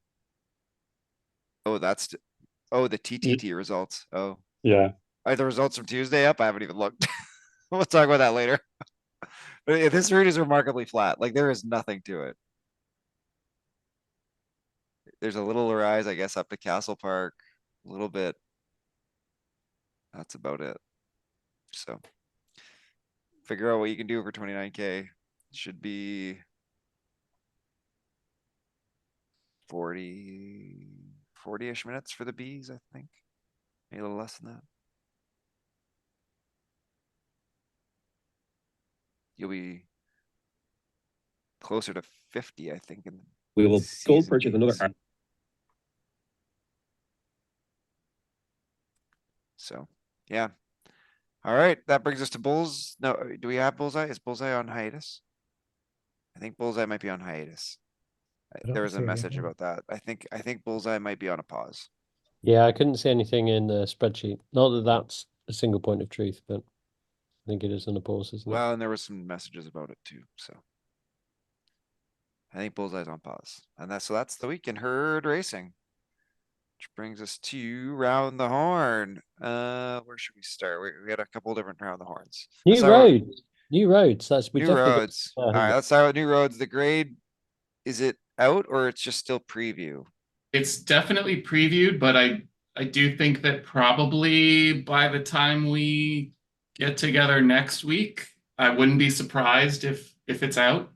Oh, the TTT results. Oh, Yeah. are the results from Tuesday up? I haven't even looked. We'll talk about that later. But yeah, this route is remarkably flat. Like, there is nothing to it. There's a little rise, I guess, up to Castle Park, a little bit. That's about it. So figure out what you can do for 29K. Should be 40-ish minutes for the bees, I think. Maybe a little less than that. You'll be closer to 50, I think. We will go purchase another. So, yeah. All right, that brings us to Bulls. No, do we have Bullseye? Is Bullseye on hiatus? I think Bullseye might be on hiatus. There was a message about that. I think Bullseye might be on a pause. Yeah, I couldn't see anything in the spreadsheet. Not that that's a single point of truth, but I think it is on a pause, isn't it? Well, and there was some messages about it too, so. I think Bullseye's on pause. And that's the week in herd racing. Which brings us to Round the Horn. Where should we start? We had a couple different Round the Horns. New roads. That's new roads. All right, let's start with new roads. The grade, is it out or it's just still preview? It's definitely previewed, but I do think that probably by the time we get together next week, I wouldn't be surprised if it's out.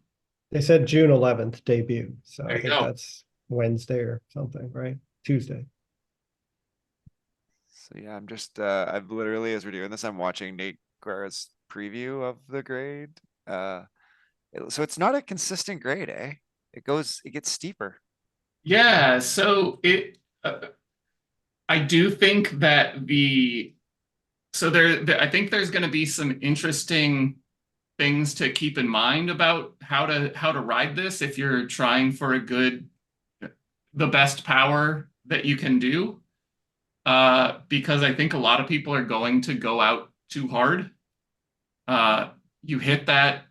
They said June 11th debut, so There I you think go. that's Wednesday or something, right? Tuesday. So yeah, I'm just I've literally, as we're doing this, I'm watching Nate Guerra's preview of the grade. So it's not a consistent grade, eh? It gets steeper. Yeah, so I do think that So I think there's going to be some interesting things to keep in mind about how to ride this if you're trying for the best power that you can do. Because I think a lot of people are going to go out too hard. You hit that,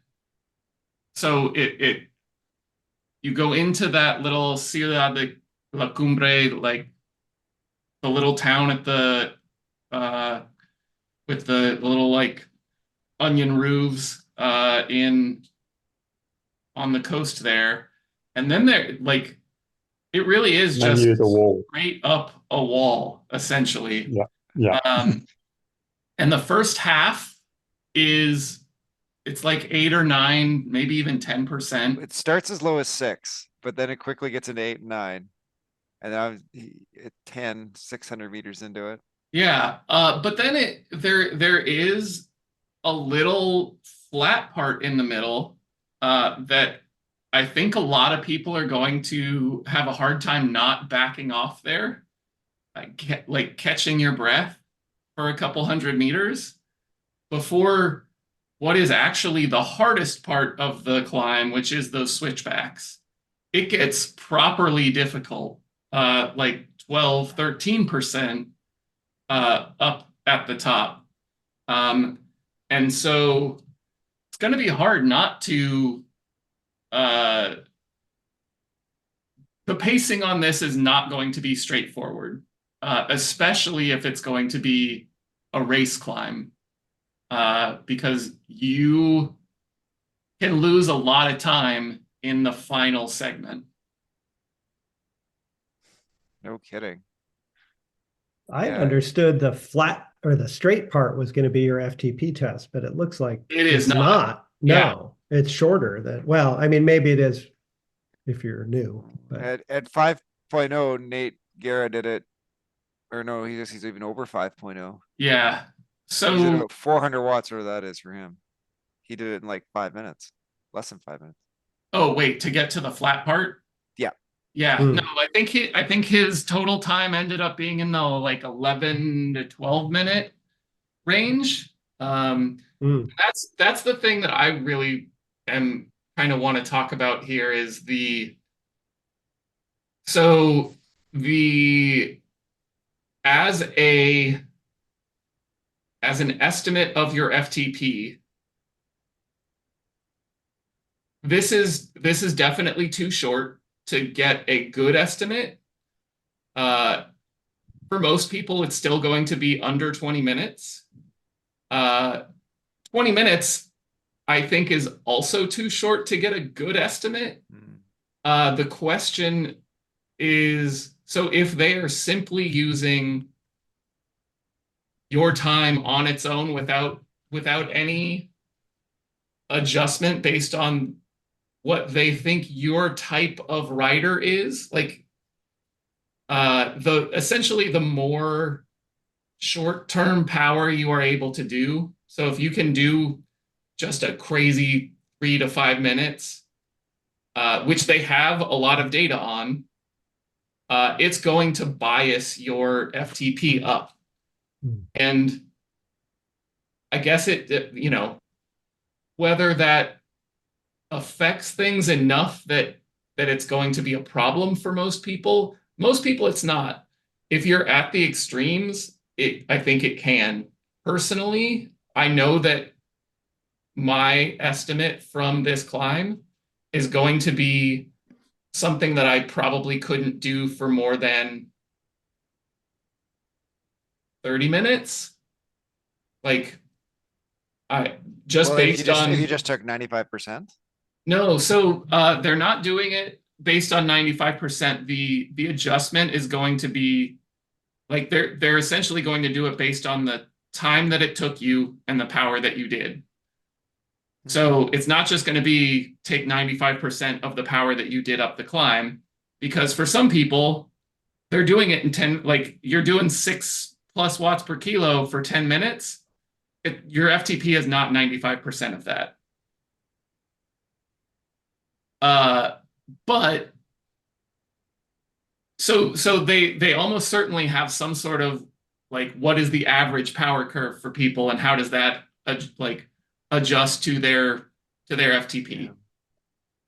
so you go into that little Ciudad de la Cumbre, like the little town at the with the little like onion roofs on the coast there, and then there like it really is Then just you hit a wall. straight up a wall essentially. Yeah. And the first half it's like 8 or 9, maybe even 10%. It starts as low as 6, but then it quickly gets into 8 and 9. And then at 10, 600 meters into it. Yeah, but then there is a little flat part in the middle that I think a lot of people are going to have a hard time not backing off there, like catching your breath for a couple hundred meters before what is actually the hardest part of the climb, which is those switchbacks. It gets properly difficult, like 12, 13% up at the top. And so it's going to be hard not to, the pacing on this is not going to be straightforward, especially if it's going to be a race climb, because you can lose a lot of time in the final segment. No kidding. I Yeah. understood the flat or the straight part was going to be your FTP test, but it looks like It is it's not. Yeah. No, it's shorter than, well, I mean, maybe it is if you're new, but At 5.0, Nate Guerra did it. Or no, he's even over 5.0. Yeah. He's at So about 400 watts, or that is for him. He did it in like 5 minutes, less than 5 minutes. oh wait, to get to the flat part? Yeah. Yeah, Hmm. no, I think his total time ended up being in the like 11 to 12 minute range. Hmm. That's the thing that I really am kind of want to talk about here is so the as an estimate of your FTP, this is definitely too short to get a good estimate. For most people, it's still going to be under 20 minutes. 20 minutes, I think, is also too short to get a good estimate. The question is, so if they are simply using your time on its own without any adjustment based on what they think your type of rider is, like essentially the more short-term power you are able to do. So if you can do just a crazy 3 to 5 minutes, which they have a lot of data on, it's going to bias your FTP up. And I guess whether that affects things enough that it's going to be a problem for most people it's not. If you're at the extremes, I think it can. Personally, I know that my estimate from this climb is going to be something that I probably couldn't do for more than 30 minutes. Like, based on if you just took 95%. No, so they're not doing it based on 95%. The adjustment is going to be like they're essentially going to do it based on the time that it took you and the power that you did. So it's not just going to be take 95% of the power that you did up the climb, because for some people, they're doing it in 10, like you're doing 6+ watts per kilo for 10 minutes. Your FTP is not 95% of that. But so they almost certainly have some sort of like what is the average power curve for people, and how does that like adjust to their FTP.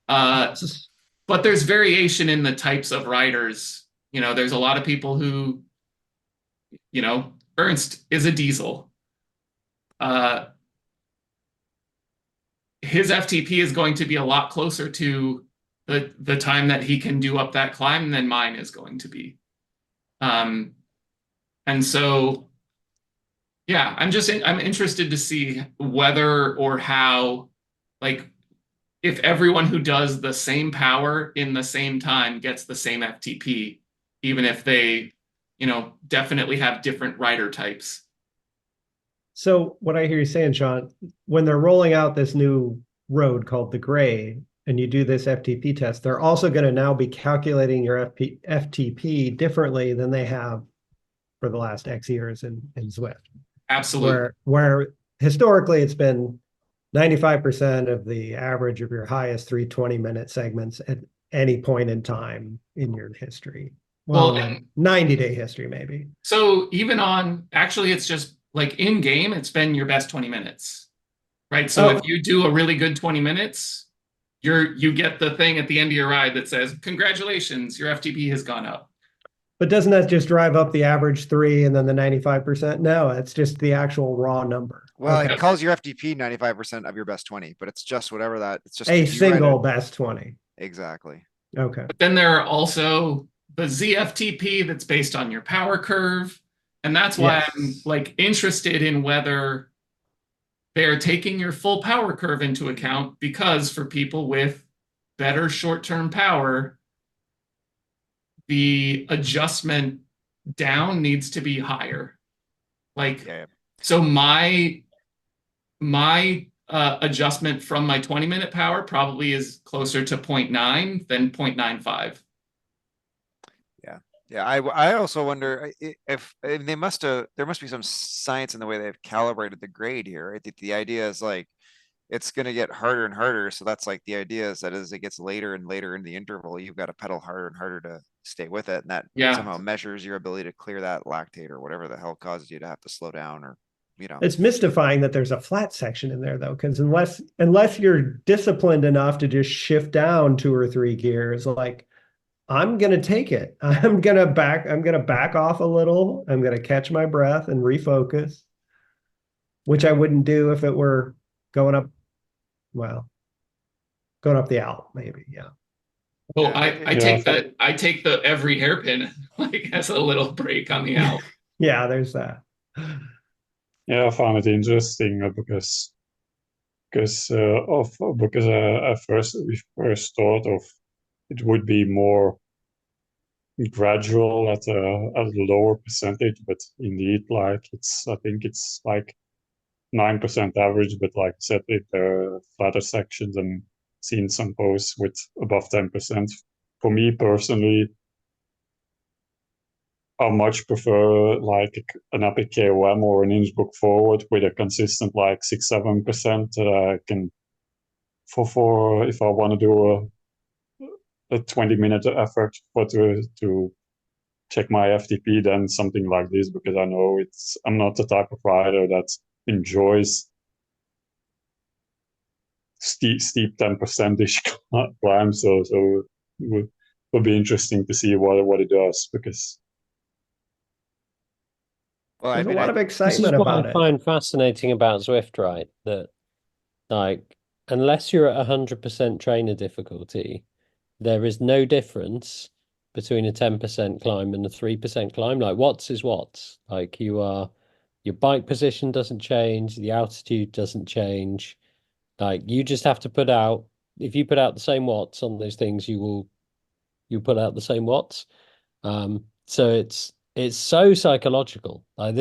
But there's variation in the types of riders. You know, there's a lot of people who, you know, Ernst is a diesel. His FTP is going to be a lot closer to the time that he can do up that climb than mine is going to be. And so, yeah, I'm interested to see whether or how, like, if everyone who does the same power in the same time gets the same FTP, even if they, you know, definitely have different rider types. So what I hear you saying, Sean, when they're rolling out this new road called the Gray, and you do this FTP test, they're also going to now be calculating your FTP differently than they have for the last X years in Zwift. Absolutely. Where historically it's been 95% of the average of your highest 320-minute segments at any point in time in your history. Well, 90-day history, maybe. So even actually, it's just like in game, it's been your best 20 minutes, right? So if you do a really good 20 minutes, you get the thing at the end of your ride that says, congratulations, your FTP has gone up. But doesn't that just drive up the average 3 and then the 95%? No, it's just the actual raw number. Well, it calls your FTP 95% of your best 20, but it's just whatever that, it's just a single best 20. Exactly. Okay. But then there are also the ZFTP that's based on your power curve. And that's why I'm like interested in whether they're taking your full power curve into account, because for people with better short-term power, the adjustment down needs to be higher. Like, so my adjustment from my 20-minute power probably is closer to 0.9 than 0.95. Yeah, I also wonder if there must be some science in the way they've calibrated the grade here. I think the idea is like it's going to get harder and harder. So that's like the idea is that as it gets later and later in the interval, you've got to pedal harder and harder to stay with it. And that somehow measures your ability to clear that lactate or whatever the hell causes you to have to slow down, or, you know. It's mystifying that there's a flat section in there, though, because unless you're disciplined enough to just shift down 2 or 3 gears, like, I'm going to take it. I'm going to back off a little. I'm going to catch my breath and refocus, which I wouldn't do if it were going up the Alp, maybe. Yeah. Well, I take the every hairpin like as a little break on the Alp. Yeah, there's that. Yeah, I found it interesting because I first thought of it would be more gradual at a lower percentage, but indeed, like I think it's like 9% average, but like I said, if there are flatter sections and seen some posts with above 10%. For me personally, I much prefer like an Epic KOM or an Innsbruck forward with a consistent like 6-7% that I can for if I want to do a 20-minute effort to check my FTP, then something like this, because I know I'm not the type of rider that enjoys steep 10%-ish climb. So it will be interesting to see what it does, because there's a lot of excitement about it. This is what I find fascinating about Zwift, right? That like unless you're at 100% trainer difficulty, there is no difference between a 10% climb and a 3% climb. Like watts is watts. Like your bike position doesn't change, the altitude doesn't change. Like you just have to put out, if you put out the same watts on those things, you put out the same watts. So it's so psychological. Like I'm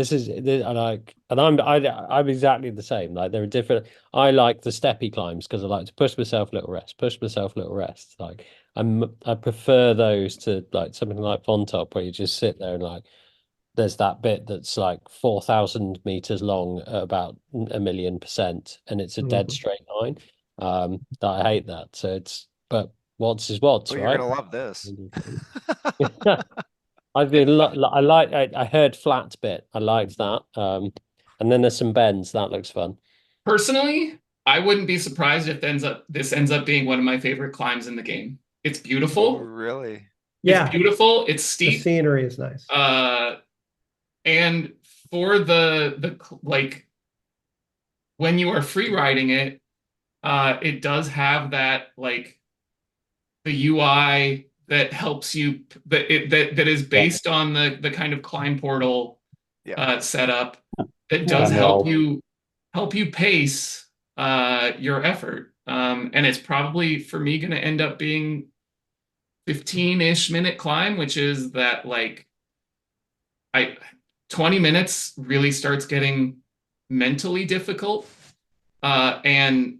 exactly the same. Like there are different. I like the steppy climbs because I like to push myself a little rest. Like I prefer those to like something like Fontop where you just sit there and like there's that bit that's like 4,000 meters long at about 1,000,000%, and it's a dead straight line. I hate that. So but watts is watts, well, right? You're gonna love this. I've been I heard flat bit. I liked that. And then there's some bends. That looks fun. Personally, I wouldn't be surprised if this ends up being one of my favorite climbs in the game. It's Oh, beautiful. really? It's Yeah, beautiful. It's the steep. scenery is nice. And for the like when you are free riding it, it does have that like the UI that helps you that is based on the kind of climb portal Yeah. setup that does help you pace your effort. And it's probably for me going to end up being 15-ish minute climb, which is that like I 20 minutes really starts getting mentally difficult. And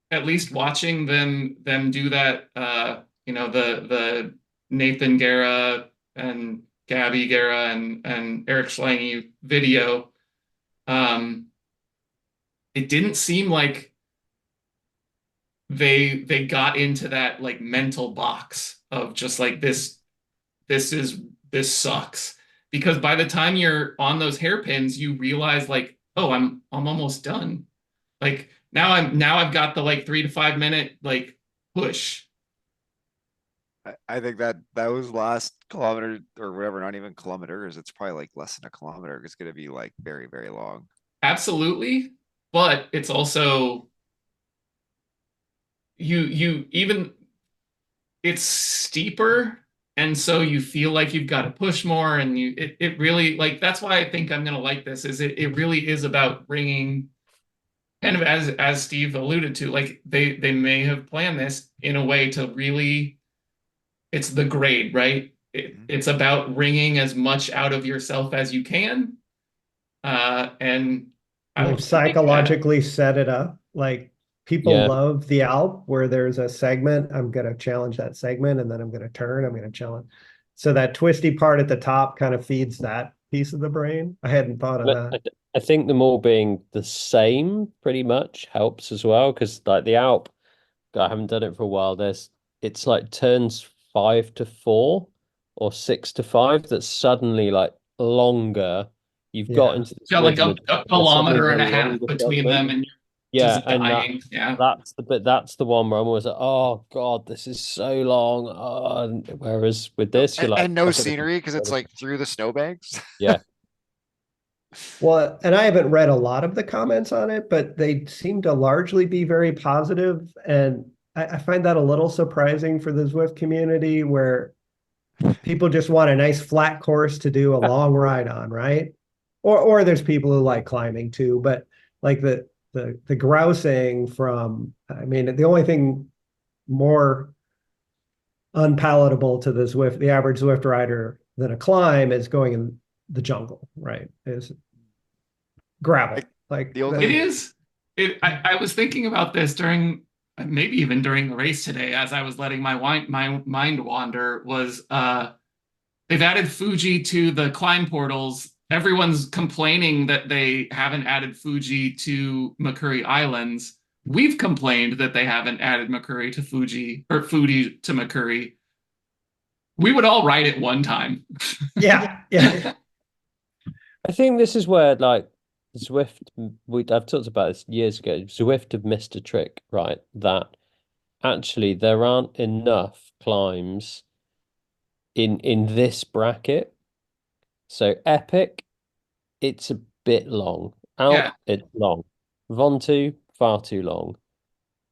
at least watching them do that, the Nathan Guerra and Gabby Guerra and Eric Schlange video, it didn't seem like they got into that like mental box of just like this sucks. Because by the time you're on those hairpins, you realize like, oh, I'm almost done. Like now I've got the like 3 to 5 minute like push. I think that was last kilometer or whatever, not even kilometers. It's probably like less than a kilometer. It's gonna be like very, very long. Absolutely. But it's also you even it's steeper, and so you feel like you've got to push more, and it really like that's why I think I'm gonna like this, is it really is about bringing kind of as Steve alluded to, like they may have planned this in a way to really, it's the grade, right? It's about wringing as much out of yourself as you can. And I They've like that. psychologically set it up. Like people Yeah. love the Alp where there's a segment. I'm going to challenge that segment and then I'm going to turn. I'm going to challenge. So that twisty part at the top kind of feeds that piece of the brain. I hadn't thought of But that. I think them all being the same pretty much helps as well, because like the Alp, I haven't done it for a while. It's like turns 5 to 4 or 6 to 5 that's suddenly like longer. You've got Yeah. into this Got like rhythm a of there's suddenly kilometer the and a half longer between segment. them, and you're Yeah, just and dying. Yeah. that's the one where I'm always like, oh God, this is so long. Oh, whereas with this, you're like, And no okay, this is scenery because it's incredible. like through the snowbanks. Yeah. Well, and I haven't read a lot of the comments on it, but they seem to largely be very positive. And I find that a little surprising for the Zwift community where people just want a nice flat course to do a long ride on, right? Or there's people who like climbing too, but like the grousing from, I mean, the only thing more unpalatable to the average Zwift rider than a climb is going in the jungle, right? Is gravel. Like the only- It is. I was thinking about this during, maybe even during the race today, as I was letting my mind wander, was they've added Fuji to the climb portals. Everyone's complaining that they haven't added Fuji to McCurry Islands. We've complained that they haven't added McCurry to Fuji, or Fuji to McCurry. We would all ride it one time. yeah. I think this is where like Zwift, I've talked about this years ago. Zwift have missed a trick, right? That actually there aren't enough climbs in this bracket. So Epic, it's a bit long. Alp, Yeah. it's long. Vontu, far too long.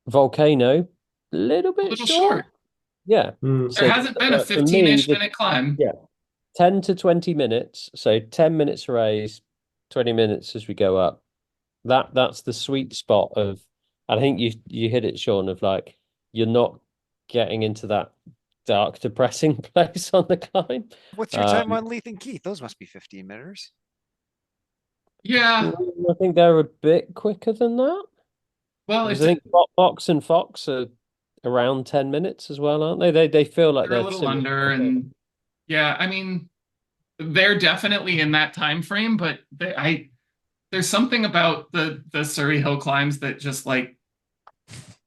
Volcano, a little A bit little short. short. Yeah. Mm. There hasn't been a for me, 15-ish minute climb. Yeah. 10 to 20 minutes. So 10 minutes raise, 20 minutes as we go up. That's the sweet spot of, I think you hit it, Sean, of like you're not getting into that dark, depressing place on the climb. What's your time on Leith and Keith? Those must be 15 minutes. Yeah. I think they're a bit quicker than that. Well, Because I think Fox and Fox are around 10 minutes as well, aren't they? They feel like they're a they're little similar. under, and yeah, I mean, they're definitely in that time frame, but there's something about the Surrey Hill climbs that just like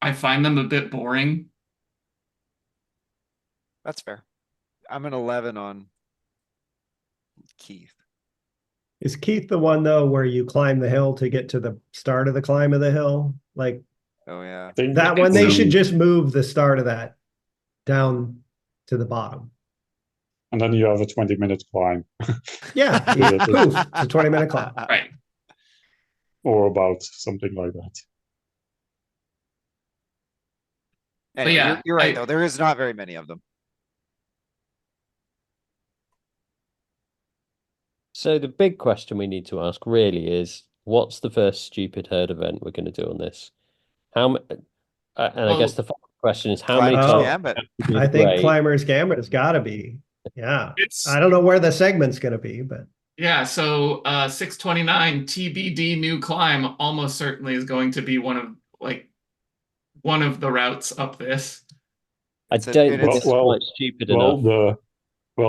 I find them a bit boring. That's fair. I'm an 11 on Keith. Is Keith the one though where you climb the hill to get to the start of the climb of the hill? Like Oh yeah. I think that one, they so. should just move the start of that down to the bottom. And then you have a 20-minute climb. Yeah, poof, it's a 20-minute climb. Right. Or about something like that. Anyway, yeah, you're right though. There is not very many of them. So the big question we need to ask really is, what's the first stupid herd event we're going to do on this? And I guess the follow-up question is, how many Climber's times? Gambit. I think Climber's Gambit has got to be. Yeah, I don't know where the segment's going to be, but yeah. So 629 TBD new climb almost certainly is going to be one of the routes up this. I don't think it's quite stupid enough.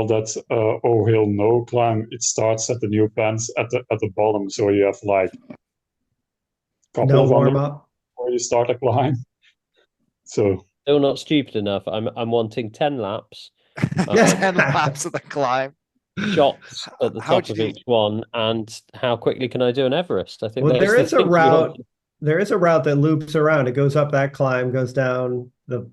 That's Oh Hill No climb. It starts at the new pens at the bottom, so you have like a couple no of warm up before you start a climb. So still not stupid enough. I'm wanting 10 laps. 10 laps of the climb. Shots at the top of each one, and how quickly can I do an Everest? I think there is a route. There is a route that loops around. It goes up that climb, goes down the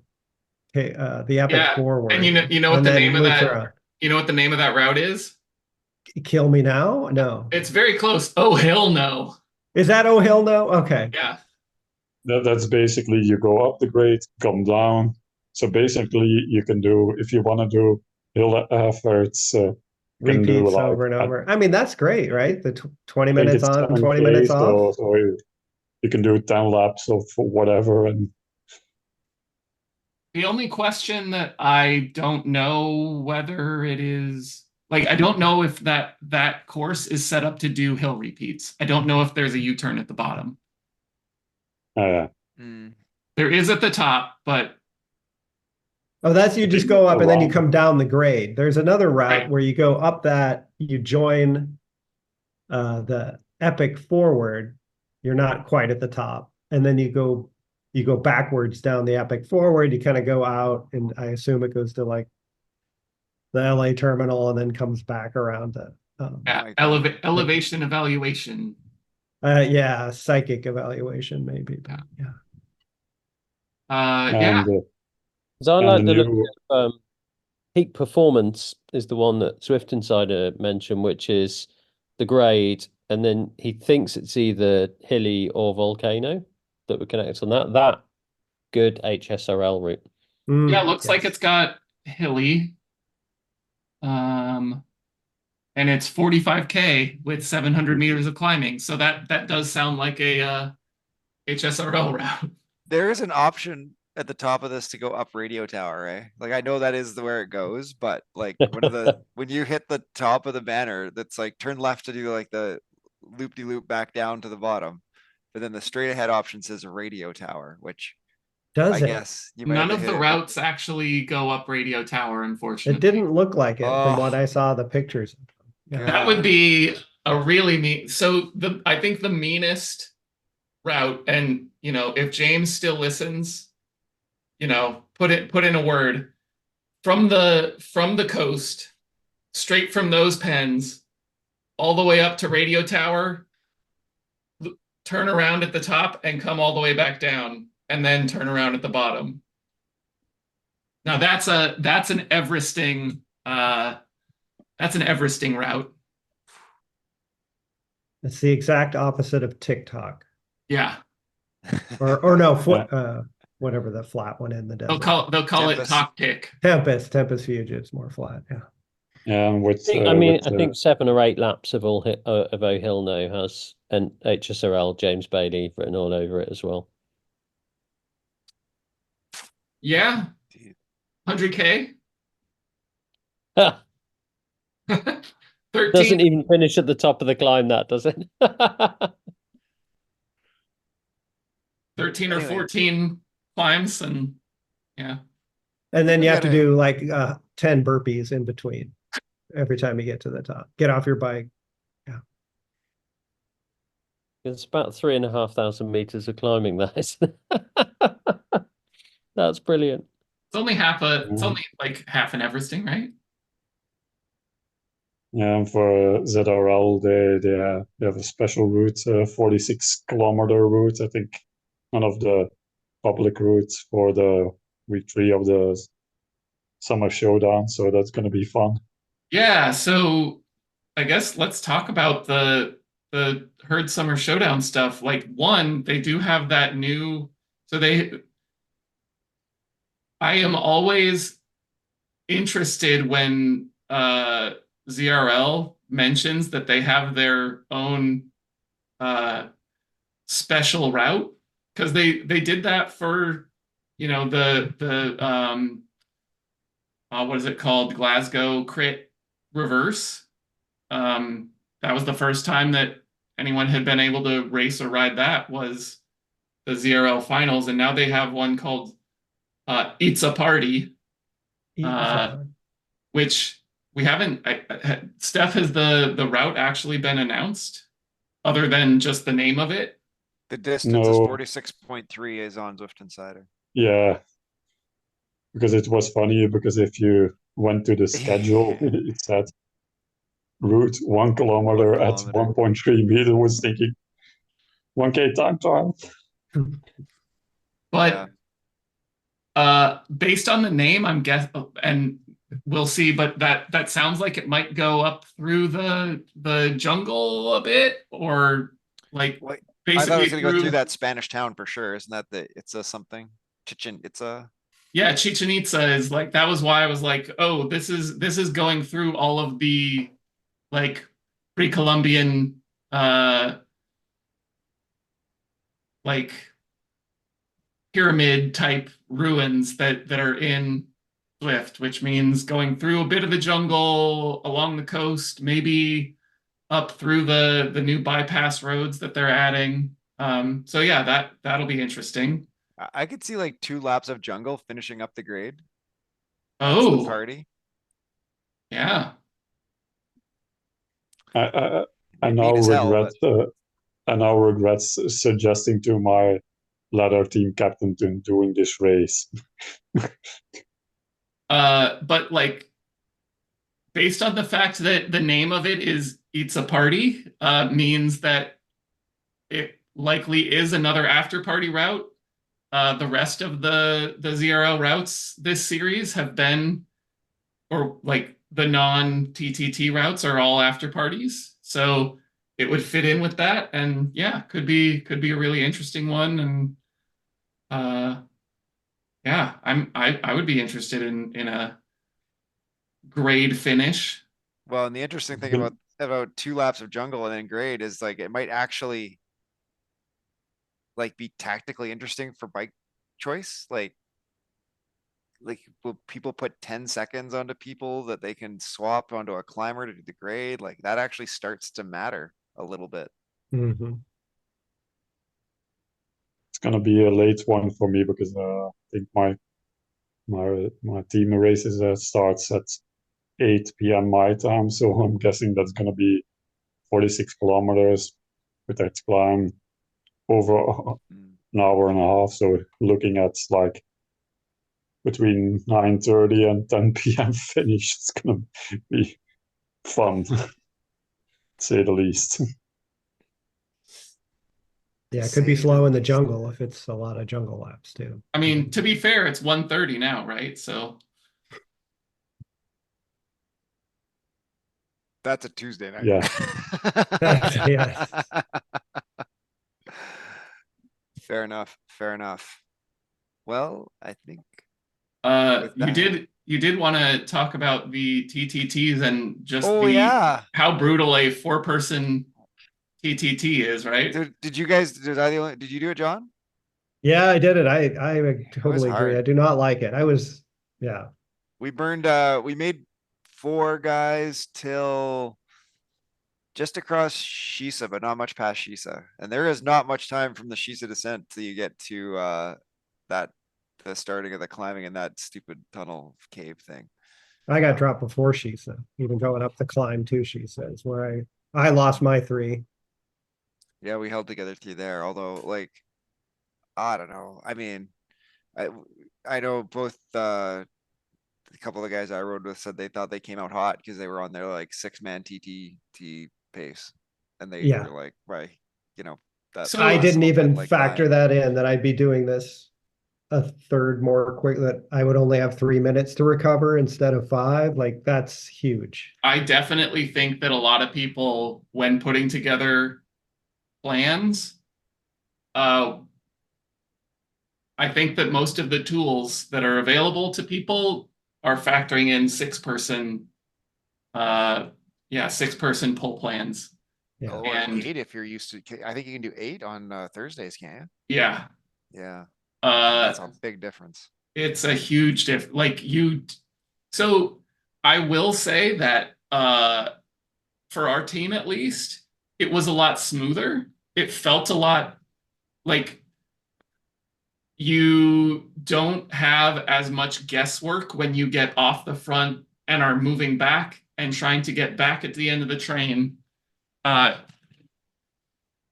epic forward. And you know what the name of that? Around. You know what the name of that route is? Kill Me Now? No. It's very close. Oh Hill No. Is that Oh Hill No? Okay. Yeah. That's basically you go up the grade, come down. So basically you can do, if you want to do hill efforts, repeats over and over. I mean, that's great, right? The 20 minutes on, 20 minutes off. So you can do 10 laps of whatever. And the only question that I don't know whether it is, like, I don't know if that course is set up to do hill repeats. I don't know if there's a U-turn at the bottom. There is at the top, but oh, that's you just go up and then you come down the grade. There's another route where you go up that, you join the epic forward. You're not quite at the top, and then you go backwards down the epic forward. You kind of go out, and I assume it goes to like the LA terminal and then comes back around to elevation evaluation. Psychic evaluation maybe. But So I like the look of Peak Performance is the one that Swift Insider mentioned, which is the grade, and then he thinks it's either hilly or volcano that would connect on that. That good HSRL route. Yeah, it looks like it's got hilly. And it's 45K with 700 meters of climbing. So that does sound like a HSRL route. There is an option at the top of this to go up radio tower, right? Like I know that is where it goes, but like when you hit the top of the banner, that's like turn left to do like the loop-de-loop back down to the bottom. But then the straight ahead option says radio tower, which I guess you might none of the routes actually go up radio tower, unfortunately. It didn't look like it from what I saw the pictures. Yeah. That would be a really mean. So I think the meanest route, and if James still listens, put in a word from the coast, straight from those pens, all the way up to radio tower, turn around at the top and come all the way back down, and then turn around at the bottom. Now that's an Everesting route. It's the exact opposite of TikTok. Yeah. Or no, whatever the flat one in the desert. They'll call it Talk Tick. Tempest Fugitive's more flat. Yeah. Yeah, I think 7 or 8 laps of O Hill No has an HSRL James Bailey written all over it as well. Yeah. 100K. 13. Doesn't even finish at the top of the climb, that does it? 13 or 14 climbs, and yeah. And then you have to do like 10 burpees in between every time you get to the top. Get off your bike. Yeah. It's about 3,500 meters of climbing, that is. That's brilliant. It's only like half an Everesting, right? Yeah, and for ZRL, they have a special route, 46-kilometer route. I think one of the public routes for the week 3 of the summer showdown. So that's going to be fun. Yeah, so I guess let's talk about the Herd Summer Showdown stuff. Like one, they do have that new so they I am always interested when ZRL mentions that they have their own special route because they did that for the what is it called, Glasgow Crit Reverse. That was the first time that anyone had been able to race or ride that was the ZRL finals, and now they have one called It's a Party, uh, which we haven't. Steph, has the route actually been announced, other than just the name of it? The distance is No, 46.3 is on Zwift Insider. yeah, because it was funny because if you went to the schedule, it said route 1 kilometer at 1.3 meter. Was thinking 1K time trial. But based on the name, I'm guess, and we'll see. But that sounds like it might go up through the jungle a bit, or like Wait, I basically thought it was gonna go through that Spanish town for sure. Isn't that it's a something? It's a. Yeah, Chichen Itza is like that was why I was like, oh, this is going through all of the like pre-Columbian like pyramid type ruins that are in Swift, which means going through a bit of the jungle along the coast, maybe up through the new bypass roads that they're adding. So yeah, that'll be interesting. I could see like 2 laps of jungle finishing up the grade. That's the Oh, party. yeah. I It'd now mean as hell, regret. I now regret suggesting to my ladder team captain to doing this race. But like based on the fact that the name of it is It's a Party, means that it likely is another after party route. The rest of the ZRL routes this series have been, or like the non-TTT routes are all after parties. So it would fit in with that, and yeah, could be a really interesting one. And yeah, I would be interested in a grade finish. Well, and the interesting thing about 2 laps of jungle and then grade is like it might actually like be tactically interesting for bike choice. Like will people put 10 seconds onto people that they can swap onto a climber to do the grade? Like that actually starts to matter a little bit. Mhm. It's gonna be a late one for me because I think my team races starts at 8 p.m. my time, so I'm guessing that's gonna be 46 kilometers with that climb over an hour and a half. So looking at like between 9:30 and 10 p.m. finish, it's gonna be fun, to say the least. Yeah, it could be slow in the jungle if it's a lot of jungle laps too. I mean, to be fair, it's 1:30 now, right? So That's a Tuesday night. Yeah. Yeah. Fair enough. Fair enough. Well, I think you did want to talk about the TTTs and just yeah. how brutal a 4-person TTT is, right? Did you guys did you do it, John? Yeah, I did it. I totally agree. hard. I do not like it. Yeah. We burned we made 4 guys till just across Shisa, but not much past Shisa. And there is not much time from the Shisa descent till you get to the starting of the climbing in that stupid tunnel cave thing. I got dropped before Shisa, even going up the climb to Shisa is where I lost my 3. Yeah, we held together through there, although like I don't know. I mean, I know both the a couple of the guys I rode with said they thought they came out hot because they were on their like 6-man TTT pace. And they Yeah. were like, right, you know, that So- I last didn't little bit, even like, factor climb. that in, that I'd be doing this a third more quick, that I would only have 3 minutes to recover instead of 5. Like, that's huge. I definitely think that a lot of people, when putting together plans, I think that most of the tools that are available to people are factoring in 6-person, 6-person pull plans. Yeah. Or And- 8 if you're used to, I think you can do 8 on Thursdays, can't Yeah. you? Yeah, Uh, that's a big difference. it's a huge so I will say that for our team at least, it was a lot smoother. It felt a lot like you don't have as much guesswork when you get off the front and are moving back and trying to get back at the end of the train.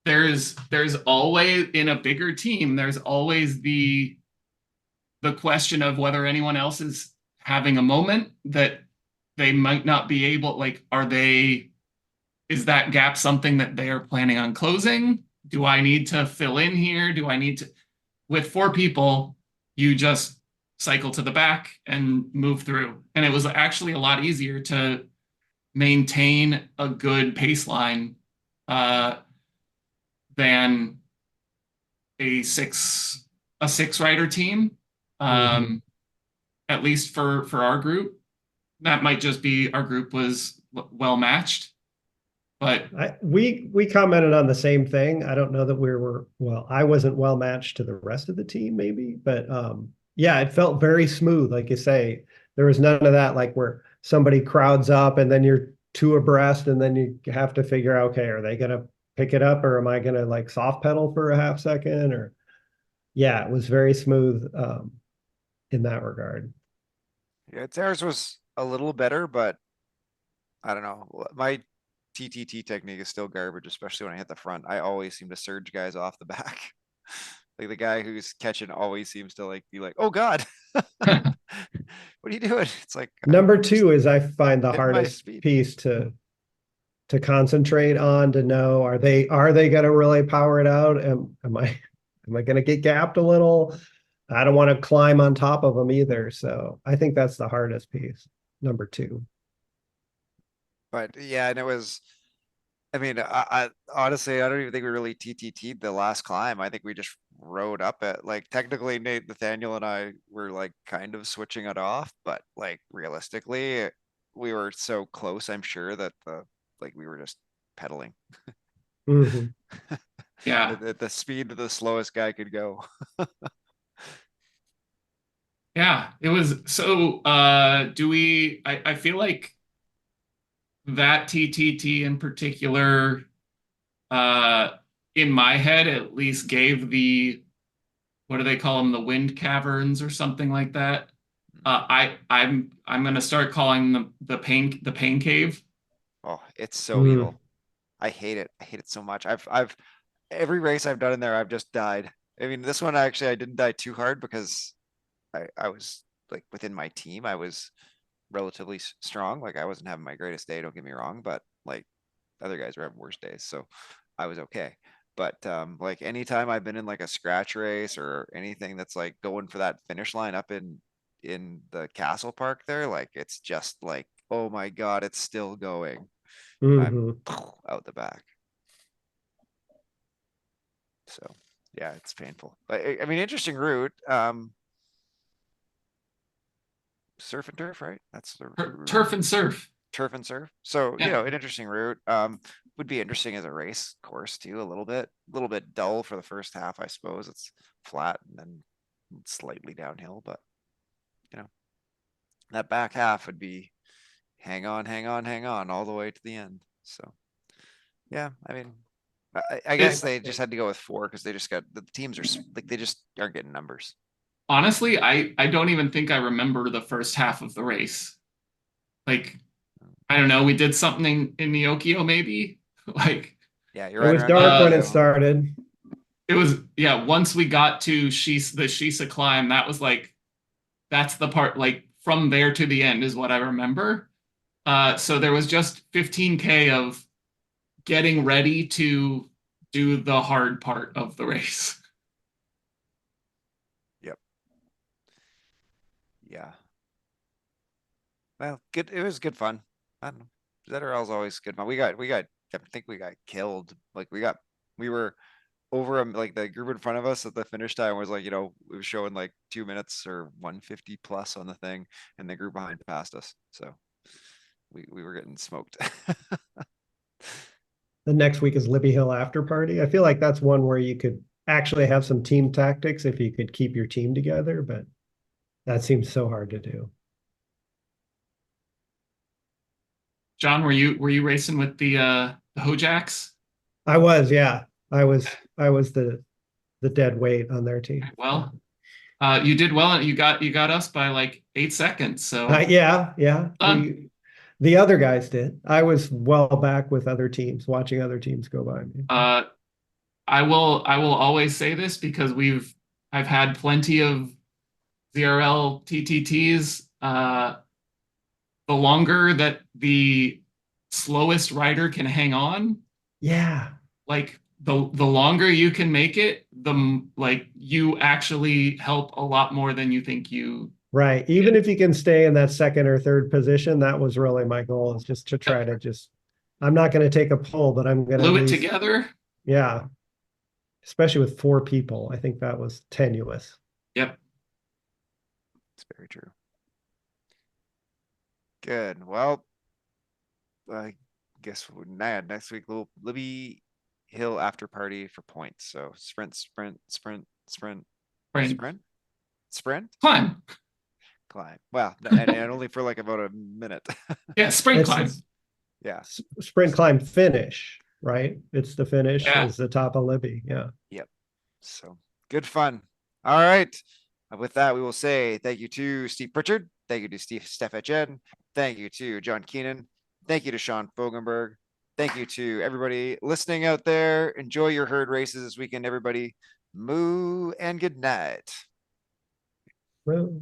There's always, in a bigger team, there's always the question of whether anyone else is having a moment that they might not be able, like, is that gap something that they are planning on closing? Do I need to fill in here? Do I need to, with 4 people, you just cycle to the back and move through. And it was actually a lot easier to maintain a good pace line than a 6-rider team. At least for our group. That might just be our group was well matched. But We commented on the same thing. I don't know that I wasn't well matched to the rest of the team, maybe, but yeah, it felt very smooth. Like you say, there was none of that, like where somebody crowds up and then you're 2 abreast and then you have to figure out, okay, are they gonna pick it up or am I gonna like soft pedal for a half second? Or yeah, it was very smooth in that regard. Yeah, theirs was a little better, but I don't know. My TTT technique is still garbage, especially when I hit the front. I always seem to surge guys off the back. Like the guy who's catching always seems to like be like, "Oh God, what are you doing?" It's like Number 2 is, I find, the Hit my hardest speed. piece to concentrate on, to know, are they going to really power it out? Am I going to get gapped a little? I don't want to climb on top of them either. So I think that's the hardest piece, number 2. But yeah, and it was. I mean, I honestly, I don't even think we really TTT'd the last climb. I think we just rode up it. Like technically, Nathaniel and I were like kind of switching it off, but like realistically, we were so close. I'm sure that we were just pedaling yeah, at the speed that the slowest guy could go. yeah, it was so. I feel like that TTT in particular, in my head at least, gave what do they call them, the wind caverns or something like that. I'm gonna start calling them the pain cave. Oh, it's so evil. I hate it. I hate it so much. Every race I've done in there, I've just died. I mean, this one actually I didn't die too hard because I was like within my team. I was relatively strong. Like I wasn't having my greatest day, don't get me wrong, but like other guys were having worse days, so I was okay. But like anytime I've been in like a scratch race or anything that's like going for that finish line up in the castle park there, like it's just like, oh my God, it's still going. I'm out the back. So yeah, it's painful. But I mean, interesting route. Surf and turf, right? That's the Turf and surf. Turf and surf. So, you Yeah. know, an interesting route. Would be interesting as a race course too, a little bit dull for the first half, I suppose. It's flat and then slightly downhill, but you know, that back half would be hang on, hang on, hang on all the way to the end. So yeah, I mean, I guess they just had to go with 4 because they just got the teams are like they just aren't getting numbers. Honestly, I don't even think I remember the first half of the race. Like, I don't know, we did something in Neokio maybe. Like, Yeah, you're It right. was around dark when Neokio. it started. it was, yeah, once we got to the Shisa climb, that was like, that's the part, like from there to the end is what I remember. So there was just 15K of getting ready to do the hard part of the race. Yep. Yeah. Well, good. It was good fun. I don't know. ZRL's always good fun. I think we got killed. Like we were over like the group in front of us at the finish time was like, it was showing like 2 minutes or 150 plus on the thing, and the group behind passed us. So we were getting smoked. The next week is Libby Hill after party. I feel like that's one where you could actually have some team tactics if you could keep your team together, but that seems so hard to do. John, were you racing with the Hojacks? I was, yeah. I was the dead weight on their team. Well, you did well, and you got us by like 8 seconds. So yeah. Done. The other guys did. I was well back with other teams, watching other teams go by me. I will always say this because I've had plenty of ZRL TTTs. The longer that the slowest rider can hang on, Yeah. like the longer you can make it, like you actually help a lot more than you think you. Right. Even if you can stay in that second or third position, that was really my goal, is just to try to I'm not going to take a pull, but I'm going to glue it together. Yeah. Especially with 4 people. I think that was tenuous. Yep. It's very true. Good. Well, I guess next week, little Libby Hill after party for points. So sprint, Climb. climb. Well, and only for like about a minute. Yeah, sprint climb. Yeah. Sprint climb finish, right? It's the finish Yeah. is the top of Libby. Yeah. Yep. So good fun. All right. With that, we will say thank you to Steve Pritchard. Thank you to Steph Etchen. Thank you to John Keenan. Thank you to Sean Fogenberg. Thank you to everybody listening out there. Enjoy your herd races this weekend, everybody. Moo and good night. Well.